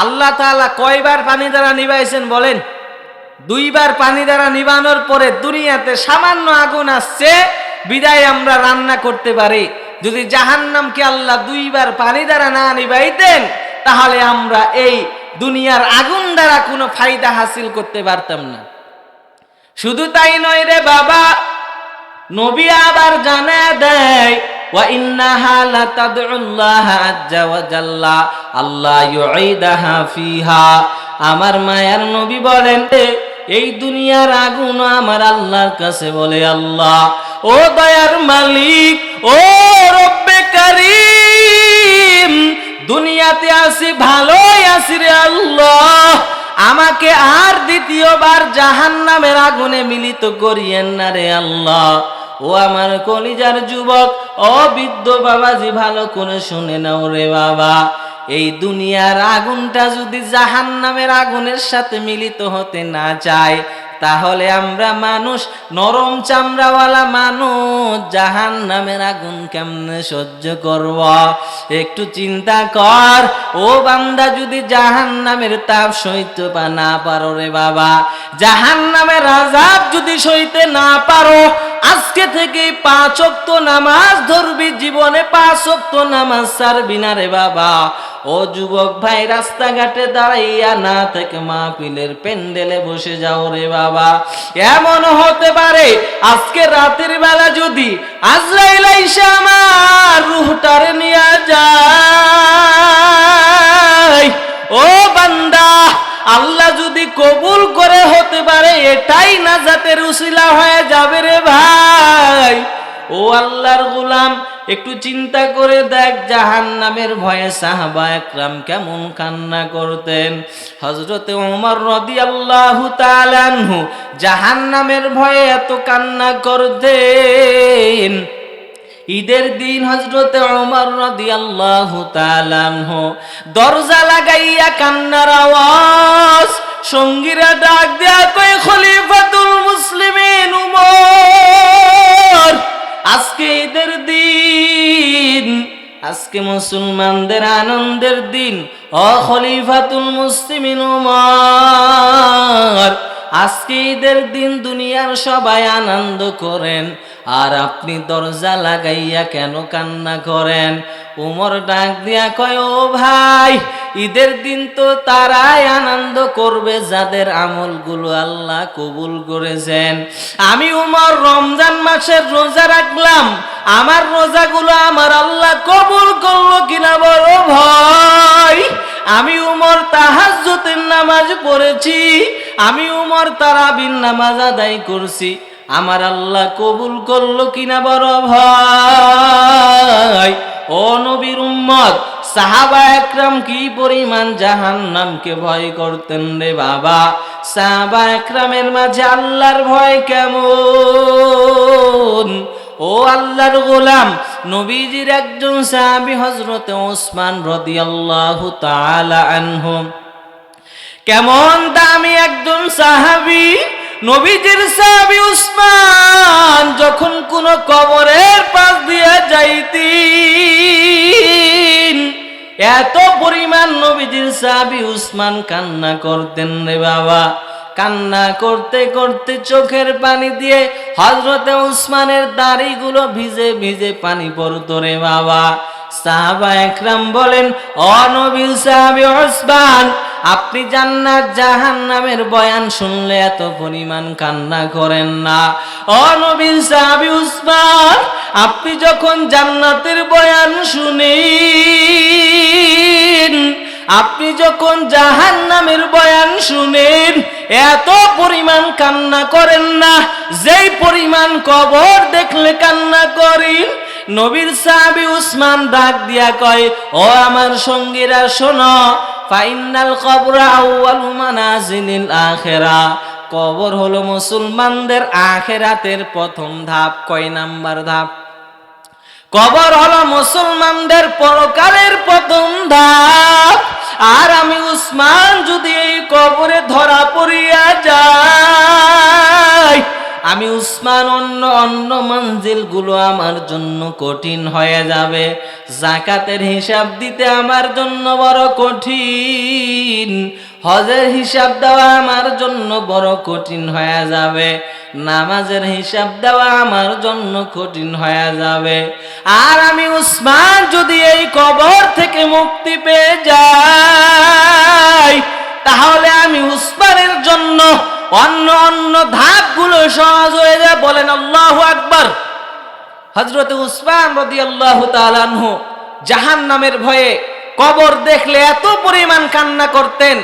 আল্লাহ তাআলা কয়বার পানি দ্বারা নিভাইছেন বলেন? 2 বার পানি দ্বারা নিভানোর পরে দুনিয়াতে সামান্য আগুন আসছে বিদায় আমরা রান্না করতে পারি। যদি জাহান্নামকে আল্লাহ 2 বার পানি দ্বারা না নিভাইতেন, তাহলে আমরা এই দুনিয়ার আগুন দ্বারা কোনো ফায়দা হাসিল করতে পারতাম না। শুধু তাই নয় রে বাবা, নবী আবার জানায় দেয়, ওয়া ইন্নাহা লাতাদউল্লাহ আজ্জা ওয়া জাল্লা আল্লাহ ইউঈদাহা ফিহা। আমার মায়ার নবী বলেন, এই দুনিয়ার আগুন আমার আল্লাহর কাছে বলে, আল্লাহ ও দয়ার মালিক, ও রব্বে কারীম, দুনিয়াতে আসি ভালোই আসি রে আল্লাহ, আমাকে আর দ্বিতীয়বার জাহান্নামের আগুনে মিলিত করিয়েন না রে আল্লাহ। ও আমার কলিজার যুবক, ও বৃদ্ধ বাবাজি, ভালো করে শুনে নাও রে বাবা, এই দুনিয়ার আগুনটা যদি জাহান্নামের আগুনের সাথে মিলিত হতে না চায়, তাহলে আমরা মানুষ, নরম চামড়াওয়ালা মানুষ, জাহান্নামের আগুন কেমনে সহ্য করব? একটু চিন্তা কর ও বান্দা, যদি জাহান্নামের তাপ সইতে না পারো রে বাবা, জাহান্নামের আযাব যদি সইতে না পারো, আজকে থেকে 5 ওয়াক্ত নামাজ ধরবি, জীবনে 5 ওয়াক্ত নামাজ ছাড়বি না রে বাবা। ও যুবক ভাই, রাস্তাঘাটে দাঁড়াইয়া না থেকে মাহফিলের প্যান্ডেলে বসে যাও রে বাবা। এমন হতে পারে আজকে রাতের বেলা যদি আজরাইল আইসা আমার রূহটারে নিয়ে যায়, ও বান্দা, আল্লাহ যদি কবুল করে, হতে পারে এটাই নাজাতের উসিলা হয়ে যাবে রে ভাই। ও আল্লাহর গোলাম, একটু চিন্তা করে দেখ, জাহান্নামের ভয়ে সাহাবা একরাম কেমন কান্না করতেন। হযরতে ওমর রাদিয়াল্লাহু তাআলা আনহু জাহান্নামের ভয়ে এত কান্না করতেন। ঈদের দিন হযরতে ওমর রাদিয়াল্লাহু তাআলা আনহু দরজা লাগাইয়া কান্নার আওয়াজ, সঙ্গীরা ডাক দেয়া কয়, খলিফাতুল মুসলিমিন উমর, আজকে ঈদের দিন, আজকে মুসলমানদের আনন্দের দিন। ও খলিফাতুল মুসলিমিন উমর, আজকে ঈদের দিন, দুনিয়ার সবাই আনন্দ করেন, আর আপনি দরজা লাগাইয়া কেন কান্না করেন? উমর ডাক দিয়া কয়, ও ভাই, ঈদের দিন তো তারাই আনন্দ করবে যাদের আমলগুলো আল্লাহ কবুল করেছেন। আমি উমর রমজান মাসের রোজা রাখলাম, আমার রোজাগুলো আমার আল্লাহ কবুল করলো কিনা বড় ভয়। আমি উমর তাহাজ্জুদের নামাজ পড়েছি, আমি উমর তারাবির নামাজ আদায় করছি, আমার আল্লাহ কবুল করলো কিনা বড় ভয়। ও নবীর উম্মত, সাহাবা একরাম কি পরিমাণ জাহান্নামকে ভয় করতেন রে বাবা। সাহাবা একরামের মাঝে আল্লাহর ভয় কেমন? ও আল্লাহর গোলাম, নবীজির একজন সাহাবী হযরতে ওসমান রাদিয়াল্লাহু তাআলা আনহু, কেমন দামি একজন সাহাবী। নবীজির সাহাবী উসমান যখন কোন কবরের পাশ দিয়ে যাইতেন, এত পরিমাণ নবীজির সাহাবী উসমান কান্না করতেন রে বাবা। কান্না করতে করতে চোখের পানি দিয়ে হযরতে উসমানের দাড়িগুলো ভিজে ভিজে পানি পড়তো রে বাবা। সাহাবা একরাম বলেন, ও নবীর সাহাবী উসমান, আপনি জান্নাত জাহান্নামের বয়ান শুনলে এত পরিমাণ কান্না করেন না। ও নবীর সাহাবী উসমান, আপনি যখন জান্নাতের বয়ান শুনেন, আপনি যখন জাহান্নামের বয়ান শুনেন, এত পরিমাণ কান্না করেন না যেই পরিমাণ কবর দেখলে কান্না করেন। নবীর সাহাবী উসমান ডাক দিয়া কয়, ও আমার সঙ্গীরা শোনো, ফাইনাল কবরা আউয়ালু মানাজিলিল আখিরা, কবর হলো মুসলমানদের আখিরাতের প্রথম ধাপ। কয় নাম্বার ধাপ? কবর হলো মুসলমানদের পরকালের প্রথম ধাপ। আর আমি উসমান যদি এই কবরে ধরা পড়িয়া যাই, আমি উসমান অন্য মঞ্জিল গুলো আমার জন্য কঠিন হয়ে যাবে। যাকাতের হিসাব দিতে আমার জন্য বড় কঠিন, হজের হিসাব দেওয়া আমার জন্য বড় কঠিন হয়ে যাবে, নামাজের হিসাব দেওয়া আমার জন্য কঠিন হয়ে যাবে। আর আমি উসমান যদি এই কবর থেকে মুক্তি পেয়ে যাই, তাহলে আমি উসমানের জন্য অন্য ধাপগুলো সহজ হয়ে যায়। বলেন আল্লাহু আকবার। হযরত উসমান রাদিয়াল্লাহু তাআলা আনহু জাহান্নামের ভয়ে কবর দেখলে এত পরিমাণ কান্না করতেন,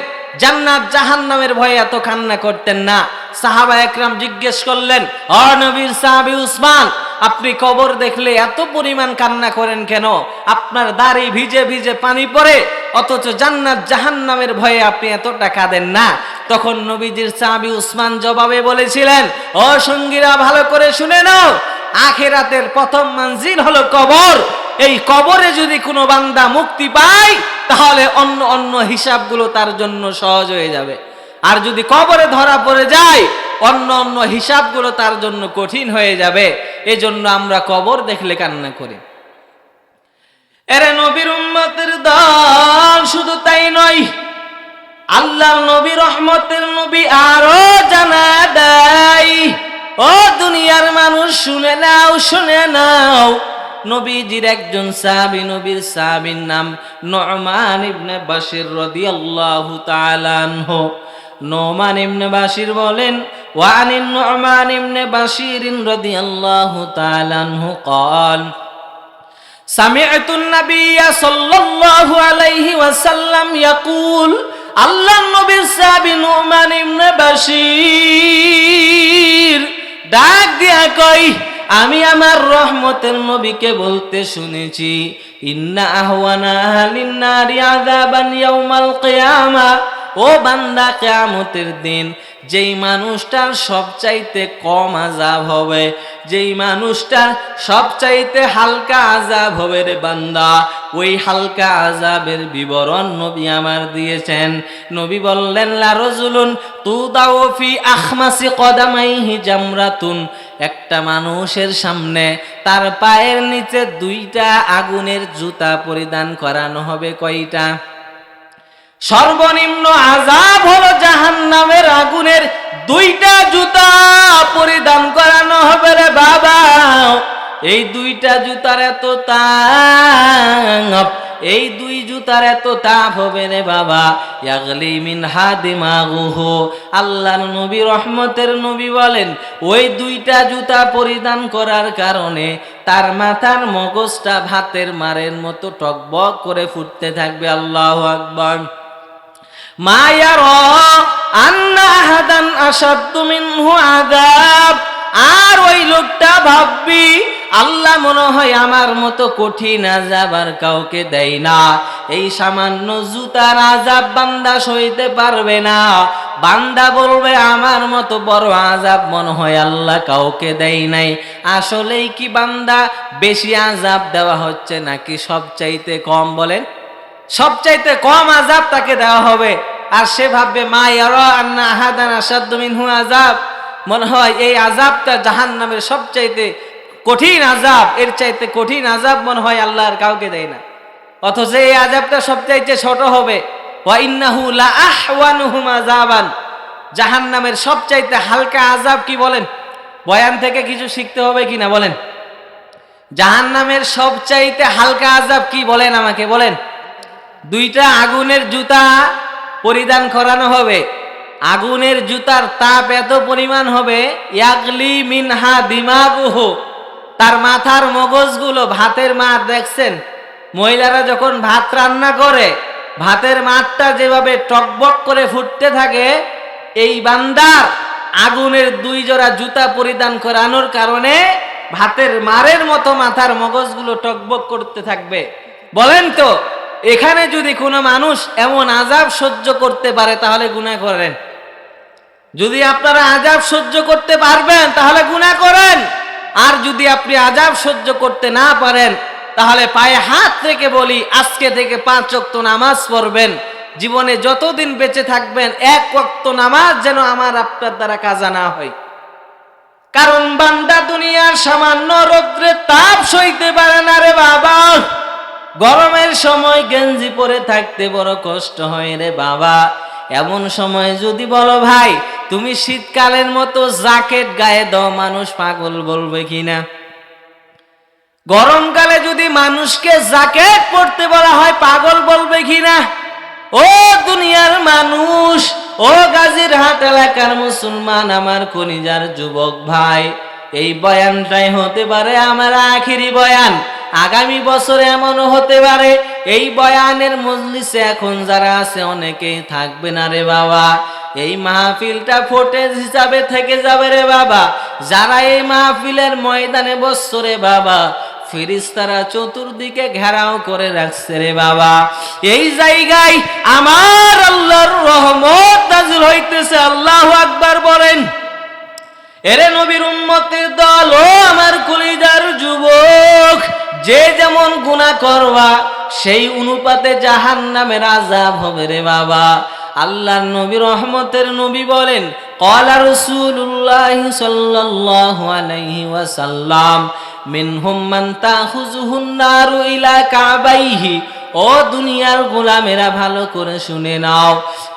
জান্নাত জাহান্নামের ভয়ে এত কান্না করতেন না। সাহাবা একরাম জিজ্ঞেস করলেন, ও নবীর সাহাবী উসমান, আপনি কবর দেখলে এত পরিমাণ কান্না করেন কেন? আপনার দাড়ি ভিজে ভিজে পানি পড়ে, অথচ জান্নাত জাহান্নামের ভয়ে আপনি এতটা কাঁদেন না। তখন নবীজির সাহাবী উসমান জবাবে বলেছিলেন, ও সঙ্গীরা ভালো করে শুনে নাও, আখিরাতের প্রথম মঞ্জিল হলো কবর। এই কবরে যদি কোনো বান্দা মুক্তি পায়, তাহলে অন্য হিসাবগুলো তার জন্য সহজ হয়ে যাবে। আর যদি কবরে ধরা পড়ে যায়, অন্য হিসাবগুলো তার জন্য কঠিন হয়ে যাবে। এজন্য আমরা কবর দেখলে কান্না করি। এরে নবীর উম্মতের দল, শুধু তাই নয়, আল্লাহর নবী রহমতের নবী আরো জানা দেয়, ও দুনিয়ার মানুষ শুনে নাও, নবীজির একজন সাহাবী, নবীর সাহাবীর নাম নু'মান ইবনে বাশির রাদিয়াল্লাহু তাআলা আনহু। নু'মান ইবনে বাশির বলেন, ওয়া আনিন নু'মান ইবনে বাশির রাদিয়াল্লাহু তাআলা আনহু قال সামি'তুন নাবিয়্য সাল্লাল্লাহু আলাইহি ওয়াসাল্লাম ইয়াকুল, আল্লাহর নবীর সাহাবী নু'মান ইবনে বাশির ডাক দিয়া কই, আমি আমার রহমতের নবীকে বলতে শুনেছি, ইন্না আহওয়ানা আহলিন নারি আযাবান ইয়াউমাল কিয়ামা, ও বান্দা, কিয়ামতের দিন যেই মানুষটার সবচাইতে কম আযাব হবে, যেই মানুষটার সবচাইতে হালকা আযাব হবে রে বান্দা, ওই হালকা আযাবের বিবরণ নবী আমার দিয়েছেন। নবী বললেন, লা রাজুলুন তুদাউ ফি আখমাসি কদামাইহি জামরাতুন, একটা মানুষের সামনে তার পায়ের নিচে দুইটা আগুনের জুতা পরিধান করানো হবে। কয়টা? সর্বনিম্ন আযাব হলো জাহান্নামের আগুনের দুইটা জুতা পরিধান করানো হবে রে বাবা। এই দুইটা জুতার এত তাপ, এই দুই জুতার এত তাপ হবে রে বাবা, ইয়াগলি মিন হাদিমাগুহু। আল্লাহর নবী রহমতের নবী বলেন, ওই দুইটা জুতা পরিধান করার কারণে তার মাথার মগজটা ভাতের মারের মতো টকবক করে ফুটতে থাকবে। আল্লাহু আকবার। মা ইয়ারা আন্না আহাদান আশাদ্দু মিনহু আযাব, আর ওই লোকটা ভাববি, আল্লাহ মনে হয় আমার মতো কঠিন আযাব আর কাউকে দেয় না। এই সামান্য জুতার আযাব বান্দা সইতে পারবে না। বান্দা বলবে, আমার মতো বড় আযাব মনে হয় আল্লাহ কাউকে দেয় নাই। আসলেই কি বান্দা বেশি আযাব দেওয়া হচ্ছে নাকি সবচাইতে কম? বলেন, সবচাইতে কম আযাব তাকে দেওয়া হবে। আর সে ভাববে, মা ইয়ারা আন্না আহাদান আশাদ্দু মিনহু আযাব, মনে হয় এই আযাবটা জাহান্নামের সবচাইতে কঠিন আযাব, এর চাইতে কঠিন আযাব মনে হয় আল্লাহর কাউকে দেয় না। অথচ এই আযাবটা সবচাইতে ছোট হবে। ওয়া ইন্নাহু লা আহওয়ানুহুম আযাবান, জাহান্নামের সবচাইতে হালকা আযাব কি বলেন? বয়ান থেকে কিছু শিখতে হবে কিনা বলেন? জাহান্নামের সবচাইতে হালকা আযাব কি বলেন, আমাকে বলেন। দুইটা আগুনের জুতা পরিধান করানো হবে। আগুনের জুতার তাপ এত পরিমাণ হবে, ইয়াগলি মিনহা দিমাগুহু, তার মাথার মগজগুলো, ভাতের মাঠ দেখছেন, মহিলারা যখন ভাত রান্না করে ভাতের মাঠটা যেভাবে টকবক করে ফুটতে থাকে, এই বান্দার আগুনের দুই জোড়া জুতা পরিধান করানোর কারণে ভাতের মারের মতো মাথার মগজগুলো টকবক করতে থাকবে। বলেন তো, এখানে যদি কোনো মানুষ এমন আযাব সহ্য করতে পারে তাহলে গুনাহ করেন। যদি আপনারা আযাব সহ্য করতে পারবেন তাহলে গুনাহ করেন, আর যদি আপনি আযাব সহ্য করতে না পারেন তাহলে পায়ে হাত রেখে বলি, আজকে থেকে 5 ওয়াক্ত নামাজ পড়বেন। জীবনে যতদিন বেঁচে থাকবেন 1 ওয়াক্ত নামাজ যেন আমার আপনার দ্বারা কাজা না হয়। কারণ বান্দা দুনিয়ার সামান্য রৌদ্রের তাপ সইতে পারে না রে বাবা। গরমের সময় গেঞ্জি পরে থাকতে বড় কষ্ট হয় রে বাবা। এমন সময় যদি বলো ভাই তুমি শীতকালের মতো জ্যাকেট গায়ে দাও, মানুষ পাগল বলবে কিনা? গরমকালে যদি মানুষকে জ্যাকেট পরতে বলা হয় পাগল বলবে কিনা? ও দুনিয়ার মানুষ, ও গাজীরহাট এলাকার মুসলমান, আমার কলিজার যুবক ভাই, এই বয়ানটাই হতে পারে আমার আখিরি বয়ান। আগামী বছরে এমনও হতে পারে এই বয়ানের মজলিসে এখন যারা আছে অনেকেই থাকবে না রে বাবা। এই মাহফিলটা ফুটেজ হিসাবে থেকে যাবে রে বাবা। যারা এই মাহফিলের ময়দানে বসছে রে বাবা, ফেরেশতারা চতুর্দিকে ঘেরাও করে রাখছে রে বাবা। এই জায়গায় আমার আল্লাহর রহমত নাযিল হইতেছে। আল্লাহু আকবার বলেন। এরে নবীর উম্মতের দল, ও আমার কলিজার যুবক, যে যেমন গুনাহ করবা সেই অনুপাতে জাহান্নামের আযাব হবে রে বাবা। আল্লাহর নবী রহমতের নবী বলেন, ক্বালা রাসূলুল্লাহ সাল্লাল্লাহু আলাইহি ওয়াসাল্লাম, মিনহুম মান তাখুযুহুন নারু ইলা কাবাইহি। ও দুনিয়ার গোলামেরা ভালো করে শুনে নাও,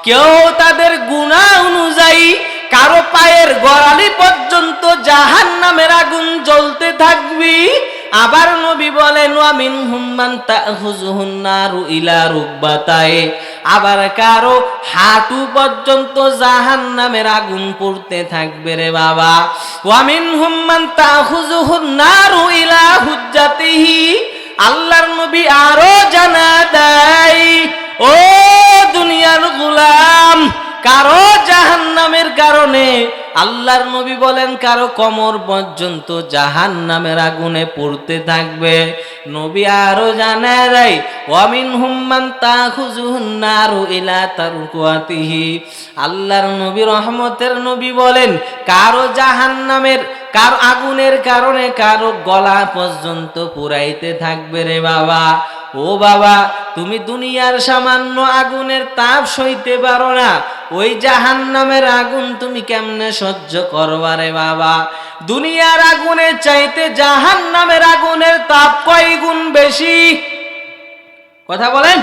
কেউ তাদের গুনাহ অনুযায়ী কারো পায়ের গোড়ালি পর্যন্ত জাহান্নামের আগুন জ্বলতে থাকবি। আবার নবী বলেন, ওয়া মিনহুম মান তাখুযুহুন নারু ইলা রুকবাতায়ে, আবার কারো হাঁটু পর্যন্ত জাহান্নামের আগুন পড়তে থাকবে রে বাবা। ওয়া মিনহুম মান তাখুযুহুন নারু ইলা হুজ্জাতিহি। আল্লাহর নবী আরো জানা দেয়, ও দুনিয়ার গোলাম, কারো জাহান্নামের কারণে আল্লাহর নবী বলেন কারো কোমর পর্যন্ত জাহান্নামের আগুনে পড়তে থাকবে। নবী আরো জানায় দেয়, ওয়া মিনহুম মান তাখুযুহুন নারু ইলা তারকুয়াতিহি। আল্লাহর নবী রহমতের নবী বলেন কারো জাহান্নামের, কারো আগুনের কারণে কারো গলা পর্যন্ত পুরাইতে থাকবে রে বাবা। ও বাবা, তুমি দুনিয়ার সামান্য আগুনের তাপ সইতে পারো না, ওই জাহান্নামের আগুন তুমি কেমনে সহ্য করবা রে বাবা? দুনিয়ার আগুনের চাইতে জাহান্নামের আগুনের তাপ কয় গুণ বেশি? কথা বলেন।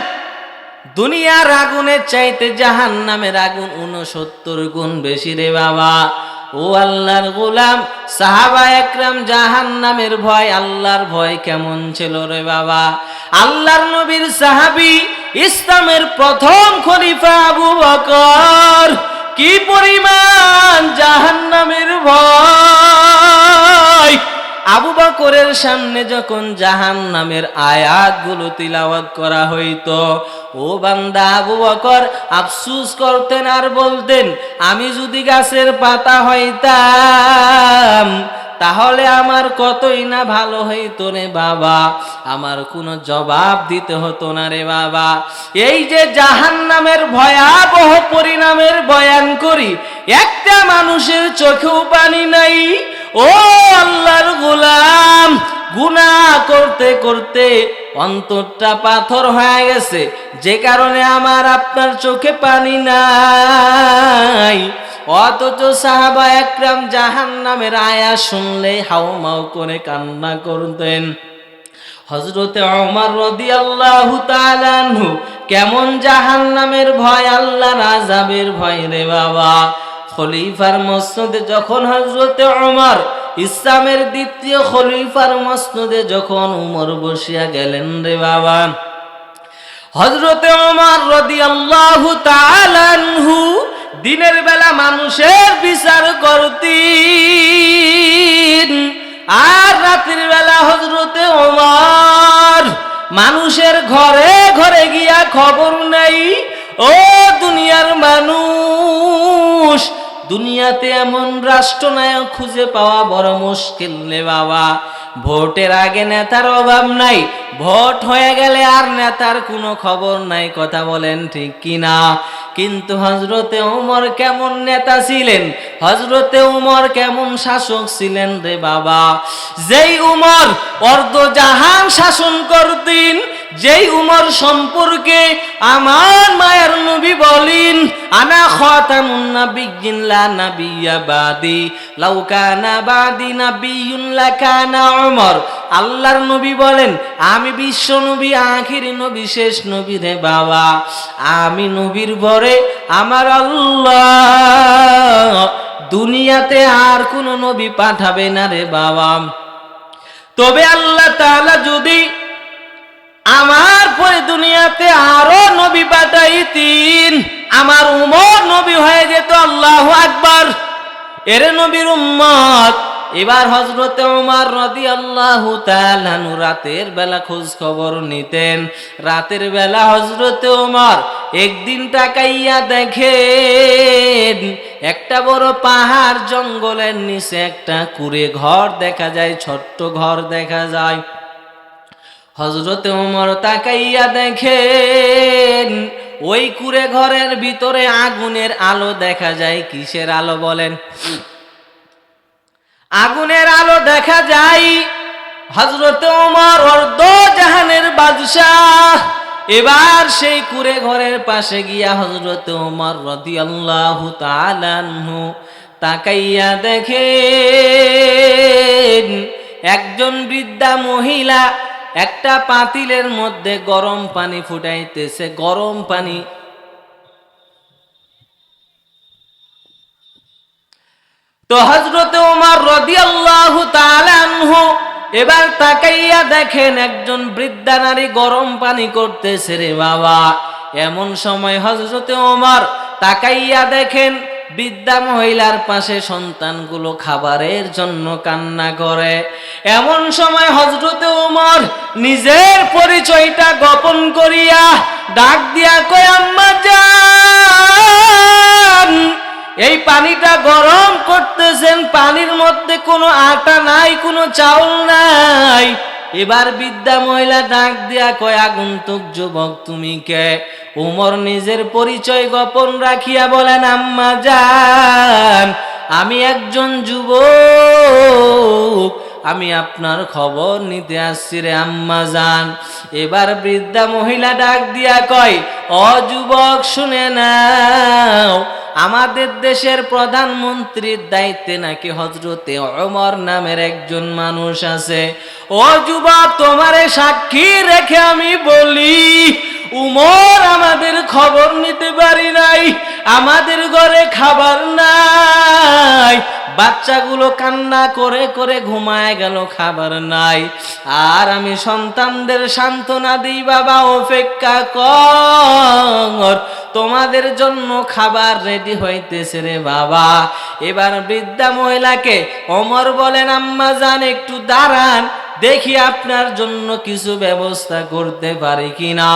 দুনিয়ার আগুনের চাইতে জাহান্নামের আগুন 69 গুণ বেশি রে বাবা। ও আল্লাহর গোলাম, সাহাবা একরাম জাহান্নামের ভয়, আল্লাহর ভয় কেমন ছিল রে বাবা? আল্লাহর নবীর সাহাবী, ইসলামের প্রথম খলিফা আবু বকর কি পরিমাণ জাহান্নামের ভয়! আবু বকরের সামনে যখন জাহান্নামের আয়াতগুলো তিলাওয়াত করা হইতো, ও বান্দা আবু বকর আফসোস করতেন আর বলতেন, আমি যদি গাছের পাতা হইতাম তাহলে আমার কতই না ভালো হইতো রে বাবা, আমার কোনো জবাব দিতে হতো না রে বাবা। এই যে জাহান্নামের ভয়াবহ পরিণামের বয়ান করি, একটা মানুষের চোখেও পানি নাই। ও আল্লাহর গোলাম, গুনাহ করতে করতে অন্তরটা পাথর হয়ে গেছে, যে কারণে আমার আপনার চোখে পানি নাই। অথচ সাহাবা একরাম জাহান্নামের আয়াত শুনলে হাউমাউ করে কান্না করতেন। হযরতে ওমর রাদিয়াল্লাহু তাআলা আনহু কেমন জাহান্নামের ভয়, আল্লাহর আযাবের ভয় রে বাবা। খলিফার মসনদে যখন হযরতে ওমর, ইসলামের দ্বিতীয় খলিফার মসনদে যখন উমর বসিয়া গেলেন রে বাবা, হযরতে ওমর রাদিয়াল্লাহু তাআলা আনহু দিনের বেলা মানুষের বিচার করতেন, আর রাতের বেলা হযরতে ওমর মানুষের ঘরে ঘরে গিয়া খবর নেই, ও দুনিয়ার মানুষ, দুনিয়াতে এমন রাষ্ট্রনায়ক খুঁজে পাওয়া বড় মুশকিল রে বাবা। ভোটের আগে নেতার অভাব নাই, ভোট হয়ে গেলে আর নেতার কোনো খবর নাই, কথা বলেন ঠিক কিনা? কিন্তু হযরতে ওমর কেমন নেতা ছিলেন, হযরতে ওমর কেমন শাসক ছিলেন রে বাবা। যেই উমর অর্ধজাহান শাসন করতেন, যেই উমর সম্পর্কে আমার মায়ের নবী বলেন, আনা খাতামুন নাবিয়্যিন লা নাবিয়্যা বাদি, লাউ কানা বাদি নাবিয়্যুন লাকানা উমর। আল্লাহর নবী বলেন, আমি বিশ্ব নবী, আখির নবী, শেষ নবী রে বাবা। আমি নবীর পরে আমার আল্লাহ দুনিয়াতে আর কোন নবী পাঠাবে না রে বাবা। তবে আল্লাহ তাআলা যদি আমার পরে দুনিয়াতে আরো নবী পাঠাইতেন, আমার উমর নবী হয়ে যেত। আল্লাহু আকবার। এর নবীর উম্মত। এবার হযরতে ওমর রাদিয়াল্লাহু তাআলা আনহু রাতের বেলা খোঁজ খবর নিতেন। রাতের বেলা হযরতে ওমর একদিন তাকাইয়া দেখেন একটা বড় পাহাড় জঙ্গলের নিচে একটা কুঁড়ে ঘর দেখা যায়, ছোট্ট ঘর দেখা যায়। হযরতে ওমর তাকাইয়া দেখেন ওই কুঁড়ে ঘরের ভিতরে আগুনের আলো দেখা যায়। কিসের আলো বলেন? আগুনের আলো দেখা যায়। হযরতে ওমর অর্ধজাহানের বাদশাহ এবার সেই কুঁড়ে ঘরের পাশে গিয়া হযরতে ওমর রাদিয়াল্লাহু তাআলা আনহু তাকাইয়া দেখেন একজন বৃদ্ধা মহিলা একটা পাতিলের মধ্যে গরম পানি ফুটাইতেছে। গরম পানি। তো হযরতে ওমর রাদিয়াল্লাহু তাআলা আনহু এবার তাকাইয়া দেখেন একজন বৃদ্ধা নারী গরম পানি করতেছে রে বাবা। এমন সময় হযরতে ওমর তাকাইয়া দেখেন বৃদ্ধা মহিলার পাশে সন্তানগুলো খাবারের জন্য কান্না করে। এমন সময় হযরতে ওমর নিজের পরিচয়টা গোপন করিয়া ডাক দিয়া কয়, আম্মা জান, এই পানিটা গরম করতেছেন, পানির মধ্যে কোনো আটা নাই, কোনো চাউল নাই। এবার বৃদ্ধা মহিলা ডাক দিয়া কয়, আগন্তুক যুবক তুমি কে? ওমর নিজের পরিচয় গোপন রাখিয়া বলেন, আম্মা জান, আমি একজন যুবক, আমি আপনার খবর নিতে আসছি রে আম্মা জান। এবার বৃদ্ধা মহিলা ডাক দিয়া কয়, ও যুবক শুনে নাও, আমাদের দেশের প্রধানমন্ত্রীর দায়িত্বে নাকি হযরতে ওমর নামের একজন মানুষ আছে। ও যুবক, তোমারে সাক্ষী রেখে আমি বলি, উমর আমাদের খবর নিতে পারি নাই, আমাদের ঘরে খাবার নাই, বাচ্চাগুলো কান্না করে করে ঘুমায় গেল, খাবার নাই। আর আমি সন্তানদের সান্ত্বনা দিই, বাবা অপেক্ষা কর, তোমাদের জন্য খাবার রেডি হইতেছে রে বাবা। এবার বৃদ্ধা মহিলাকে ওমর বলেন, আম্মা জান একটু দাঁড়ান, দেখি আপনার জন্য কিছু ব্যবস্থা করতে পারি কিনা।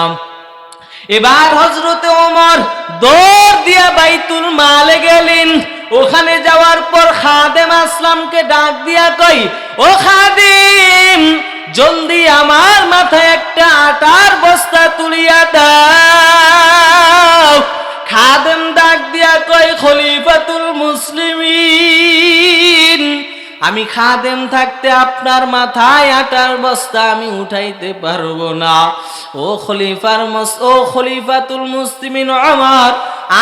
এবার হযরতে ওমর দৌড় দিয়া বাইতুল মালে গেলেন। ওখানে যাওয়ার পর খাদেম আসলামকে ডাক দিয়া কই, ও খাদিম, জলদি আমার মাথায় একটা আটার বস্তা তুলিয়া দাও। খাদেম ডাক দিয়া কই, খলিফাতুল মুসলিমিন, আমি খাদেম থাকতে আপনার মাথায় আটার বস্তা আমি উঠাইতে পারবো না। ও খলিফাতুল মুসলিমিন ওমর,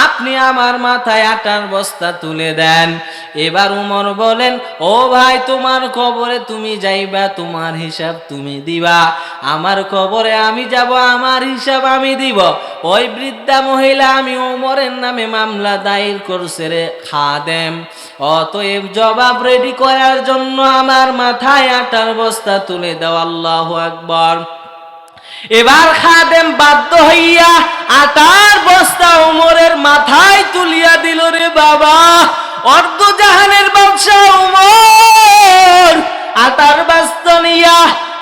আপনি আমার মাথায় আটার বস্তা তুলে দেন। এবার উমর বলেন, ও ভাই, তোমার কবরে তুমি যাইবা, তোমার হিসাব তুমি দিবা, আমার কবরে আমি যাব, আমার হিসাব আমি দিব। ওই বৃদ্ধা মহিলা আমি ওমরের নামে মামলা দায়ের করছে রে খাদেম, অতএব জবাব রেডি করার জন্য আমার মাথায় আটার বস্তা তুলে দাও। আল্লাহু আকবার। এবার খাদেম বাধ্য হইয়া আটার বস্তা ওমরের মাথায় তুলিয়া দিল রে বাবা। অর্ধ জাহানের বাদশা ওমর আটার বস্তা নিয়া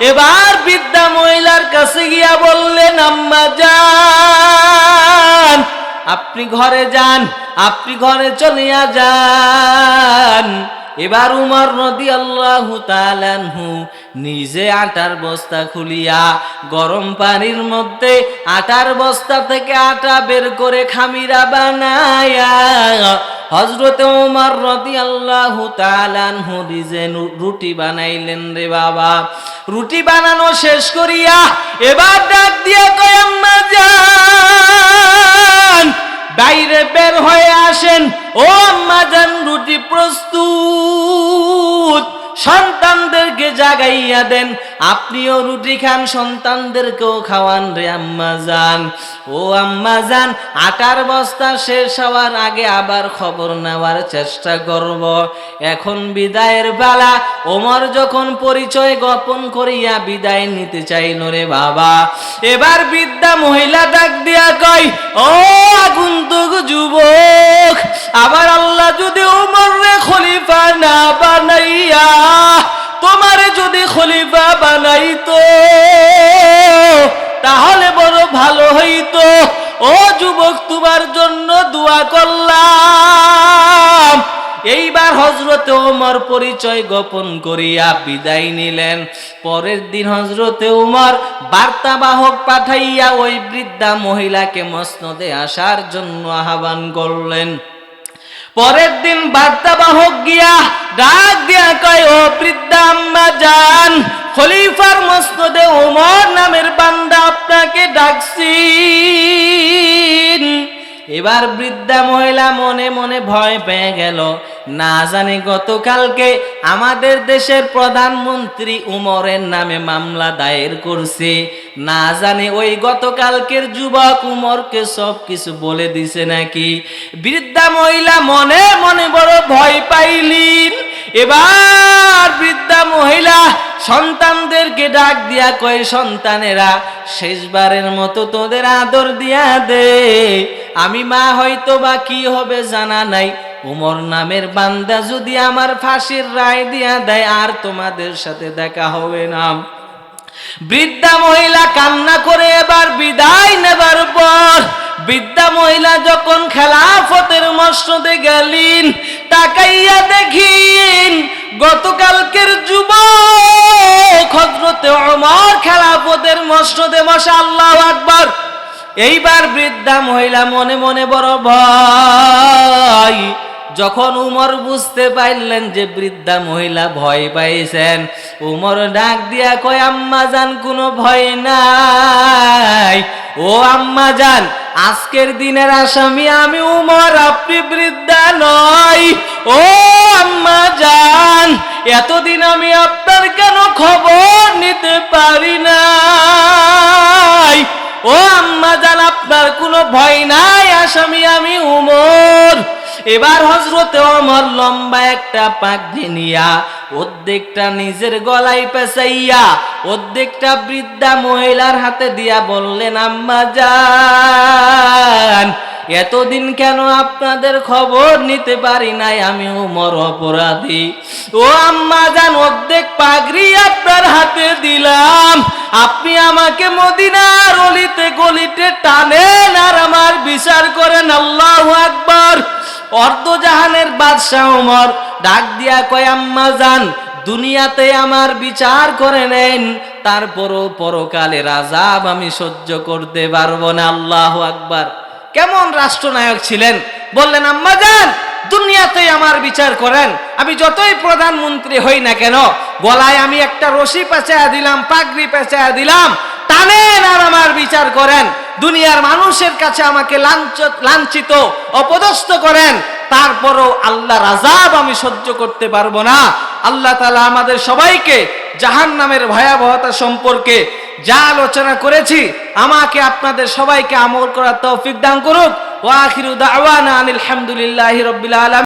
এবার বৃদ্ধা মহিলার কাছে গিয়া বললেন, আম্মা জান, আপনি ঘরে যান, আপনি ঘরে চলিয়া যান। এবার উমর রাদিয়াল্লাহু তাআলা আনহু নিজে আটার বস্তা খুলিয়া গরম পানির মধ্যে আটার বস্তা থেকে আটা বের করে খামিরা বানায়া হযরতে ওমর রাদিয়াল্লাহু তাআলা আনহু নিজে রুটি বানাইলেন রে বাবা। রুটি বানানো শেষ করিয়া এবার ডাক দিয়া কয়, আম্মা জান, বাইরে বের হয়ে আসেন। ও আম্মা জান, রুটি প্রস্তুত, সন্তানদেরকে জাগাইয়া দেন, আপনিও রুটি খান, সন্তানদেরকেও খাওয়ান রে আম্মা জান। ও আম্মা জান, আটার বস্তা শেষ হওয়ার আগে আবার খবর নেওয়ার চেষ্টা করব। এখন বিদায়ের বেলা। ওমর যখন পরিচয় গোপন করিয়া বিদায় নিতে চাইল রে বাবা, এবার বৃদ্ধা মহিলা ডাক দিয়া কয়, ও আগন্তুক যুবক, আবার আল্লাহ যদি ওমর রে খলিফা না বানাইয়া তোমারে যদি খলিফা বানাইতো তাহলে বড় ভালো হইতো। ও যুবক, তোমার জন্য দোয়া করলাম। এইবার হযরতে ওমর পরিচয় গোপন করিয়া বিদায় নিলেন। পরের দিন হযরতে ওমর বার্তাবাহক পাঠাইয়া ওই বৃদ্ধা মহিলাকে মসনদে আসার জন্য আহ্বান করলেন। পরের দিন বার্তাবাহক গিয়া ডাক দিয়া কয়, ও বৃদ্ধা আম্মা জান, খলিফার মসনদে ওমর নামের বান্দা আপনাকে ডাকছেন। এবার বৃদ্ধা মহিলা মনে মনে ভয় পেয়ে গেল, না জানি গতকালকে আমাদের দেশের প্রধানমন্ত্রী উমরের নামে মামলা দায়ের করছে, না জানি ওই গতকালকের যুবক উমরকে সব কিছু বলে দিছে নাকি। বৃদ্ধা মহিলা মনে মনে বড় ভয় পাইলেন। এবার বৃদ্ধা মহিলা সন্তানদেরকে ডাক দিয়া কয়, সন্তানেরা, শেষবারের মতো তোদের আদর দিয়া দে, আমি মা হয়তো বা কি হবে জানা নাই, উমর নামের বান্দা যদি আমার ফাঁসির রায় দিয়া দেয় আর তোমাদের সাথে দেখা হবে না। বৃদ্ধা মহিলা কান্না করে এবার বিদায় নেবার পর বৃদ্ধা মহিলা যখন খেলাফতের মসনদে গেলেন, তাকাইয়া দেখিন গতকালকের যুবক হযরতে ওমর খেলাফতের মসনদে বসে। আল্লাহু আকবার। এইবার বৃদ্ধা মহিলা মনে মনে বড় ভয়। যখন উমর বুঝতে পারলেন যে বৃদ্ধা মহিলা ভয় পাইছেন, উমর ডাক দিয়া কয়, আম্মা জান, কোনো ভয় নাই। ও আম্মা জান, আজকের দিনের আসামি আমি উমর, আপনি বৃদ্ধা নয়। ও আম্মা জান, এতদিন আমি আপনার কেন খবর নিতে পারি নাই? ও আম্মা জান, আপনার কোনো ভয় নাই, আসামি আমি উমর। এবার হযরতে ওমর লম্বা একটা পাগড়ি নিয়া অর্ধেকটা নিজের গলায় পেঁচাইয়া অর্ধেকটা বৃদ্ধা মহিলার হাতে দিয়া বললেন, আম্মা জান, এতদিন কেন আপনাদের খবর নিতে পারি নাই, আমি উমর অপরাধী। ও আম্মা জান, অর্ধেক পাগড়ি আপনার হাতে দিলাম, আপনি আমাকে মদিনার অলিতে গলিতে টানেন আর আমার বিচার করেন। আল্লাহু আকবার। অর্ধজাহানের বাদশাহ ওমর ডাক দিয়া কয়, আম্মা জান, দুনিয়াতে আমার বিচার করে নেন, তারপরও পরকালের আযাব আমি সহ্য করতে পারবো না। আল্লাহু আকবার। কেমন রাষ্ট্রনায়ক ছিলেন! বললেন, আম্মা জান, দুনিয়াতেই আমার বিচার করেন। আমি যতই প্রধানমন্ত্রী হই না কেন, গলায় আমি একটা রশি পেঁচায়া দিলাম, পাগড়ি পেঁচায়া দিলাম, টানেন আর আমার বিচার করেন। দুনিয়ার মানুষের কাছে আমাকে লাঞ্ছিত অপদস্থ করেন, তারপরও আল্লাহর আযাব আমি সহ্য করতে পারবো না। আল্লাহ তাআলা আমাদের সবাইকে জাহান্নামের ভয়াবহতা সম্পর্কে যা আলোচনা করেছি, আমাকে আপনাদের সবাইকে আমল করার তৌফিক দান করুক। ওয়া আখিরু দাওয়ানা আনিল হামদুলিল্লাহি রাব্বিল আলামিন।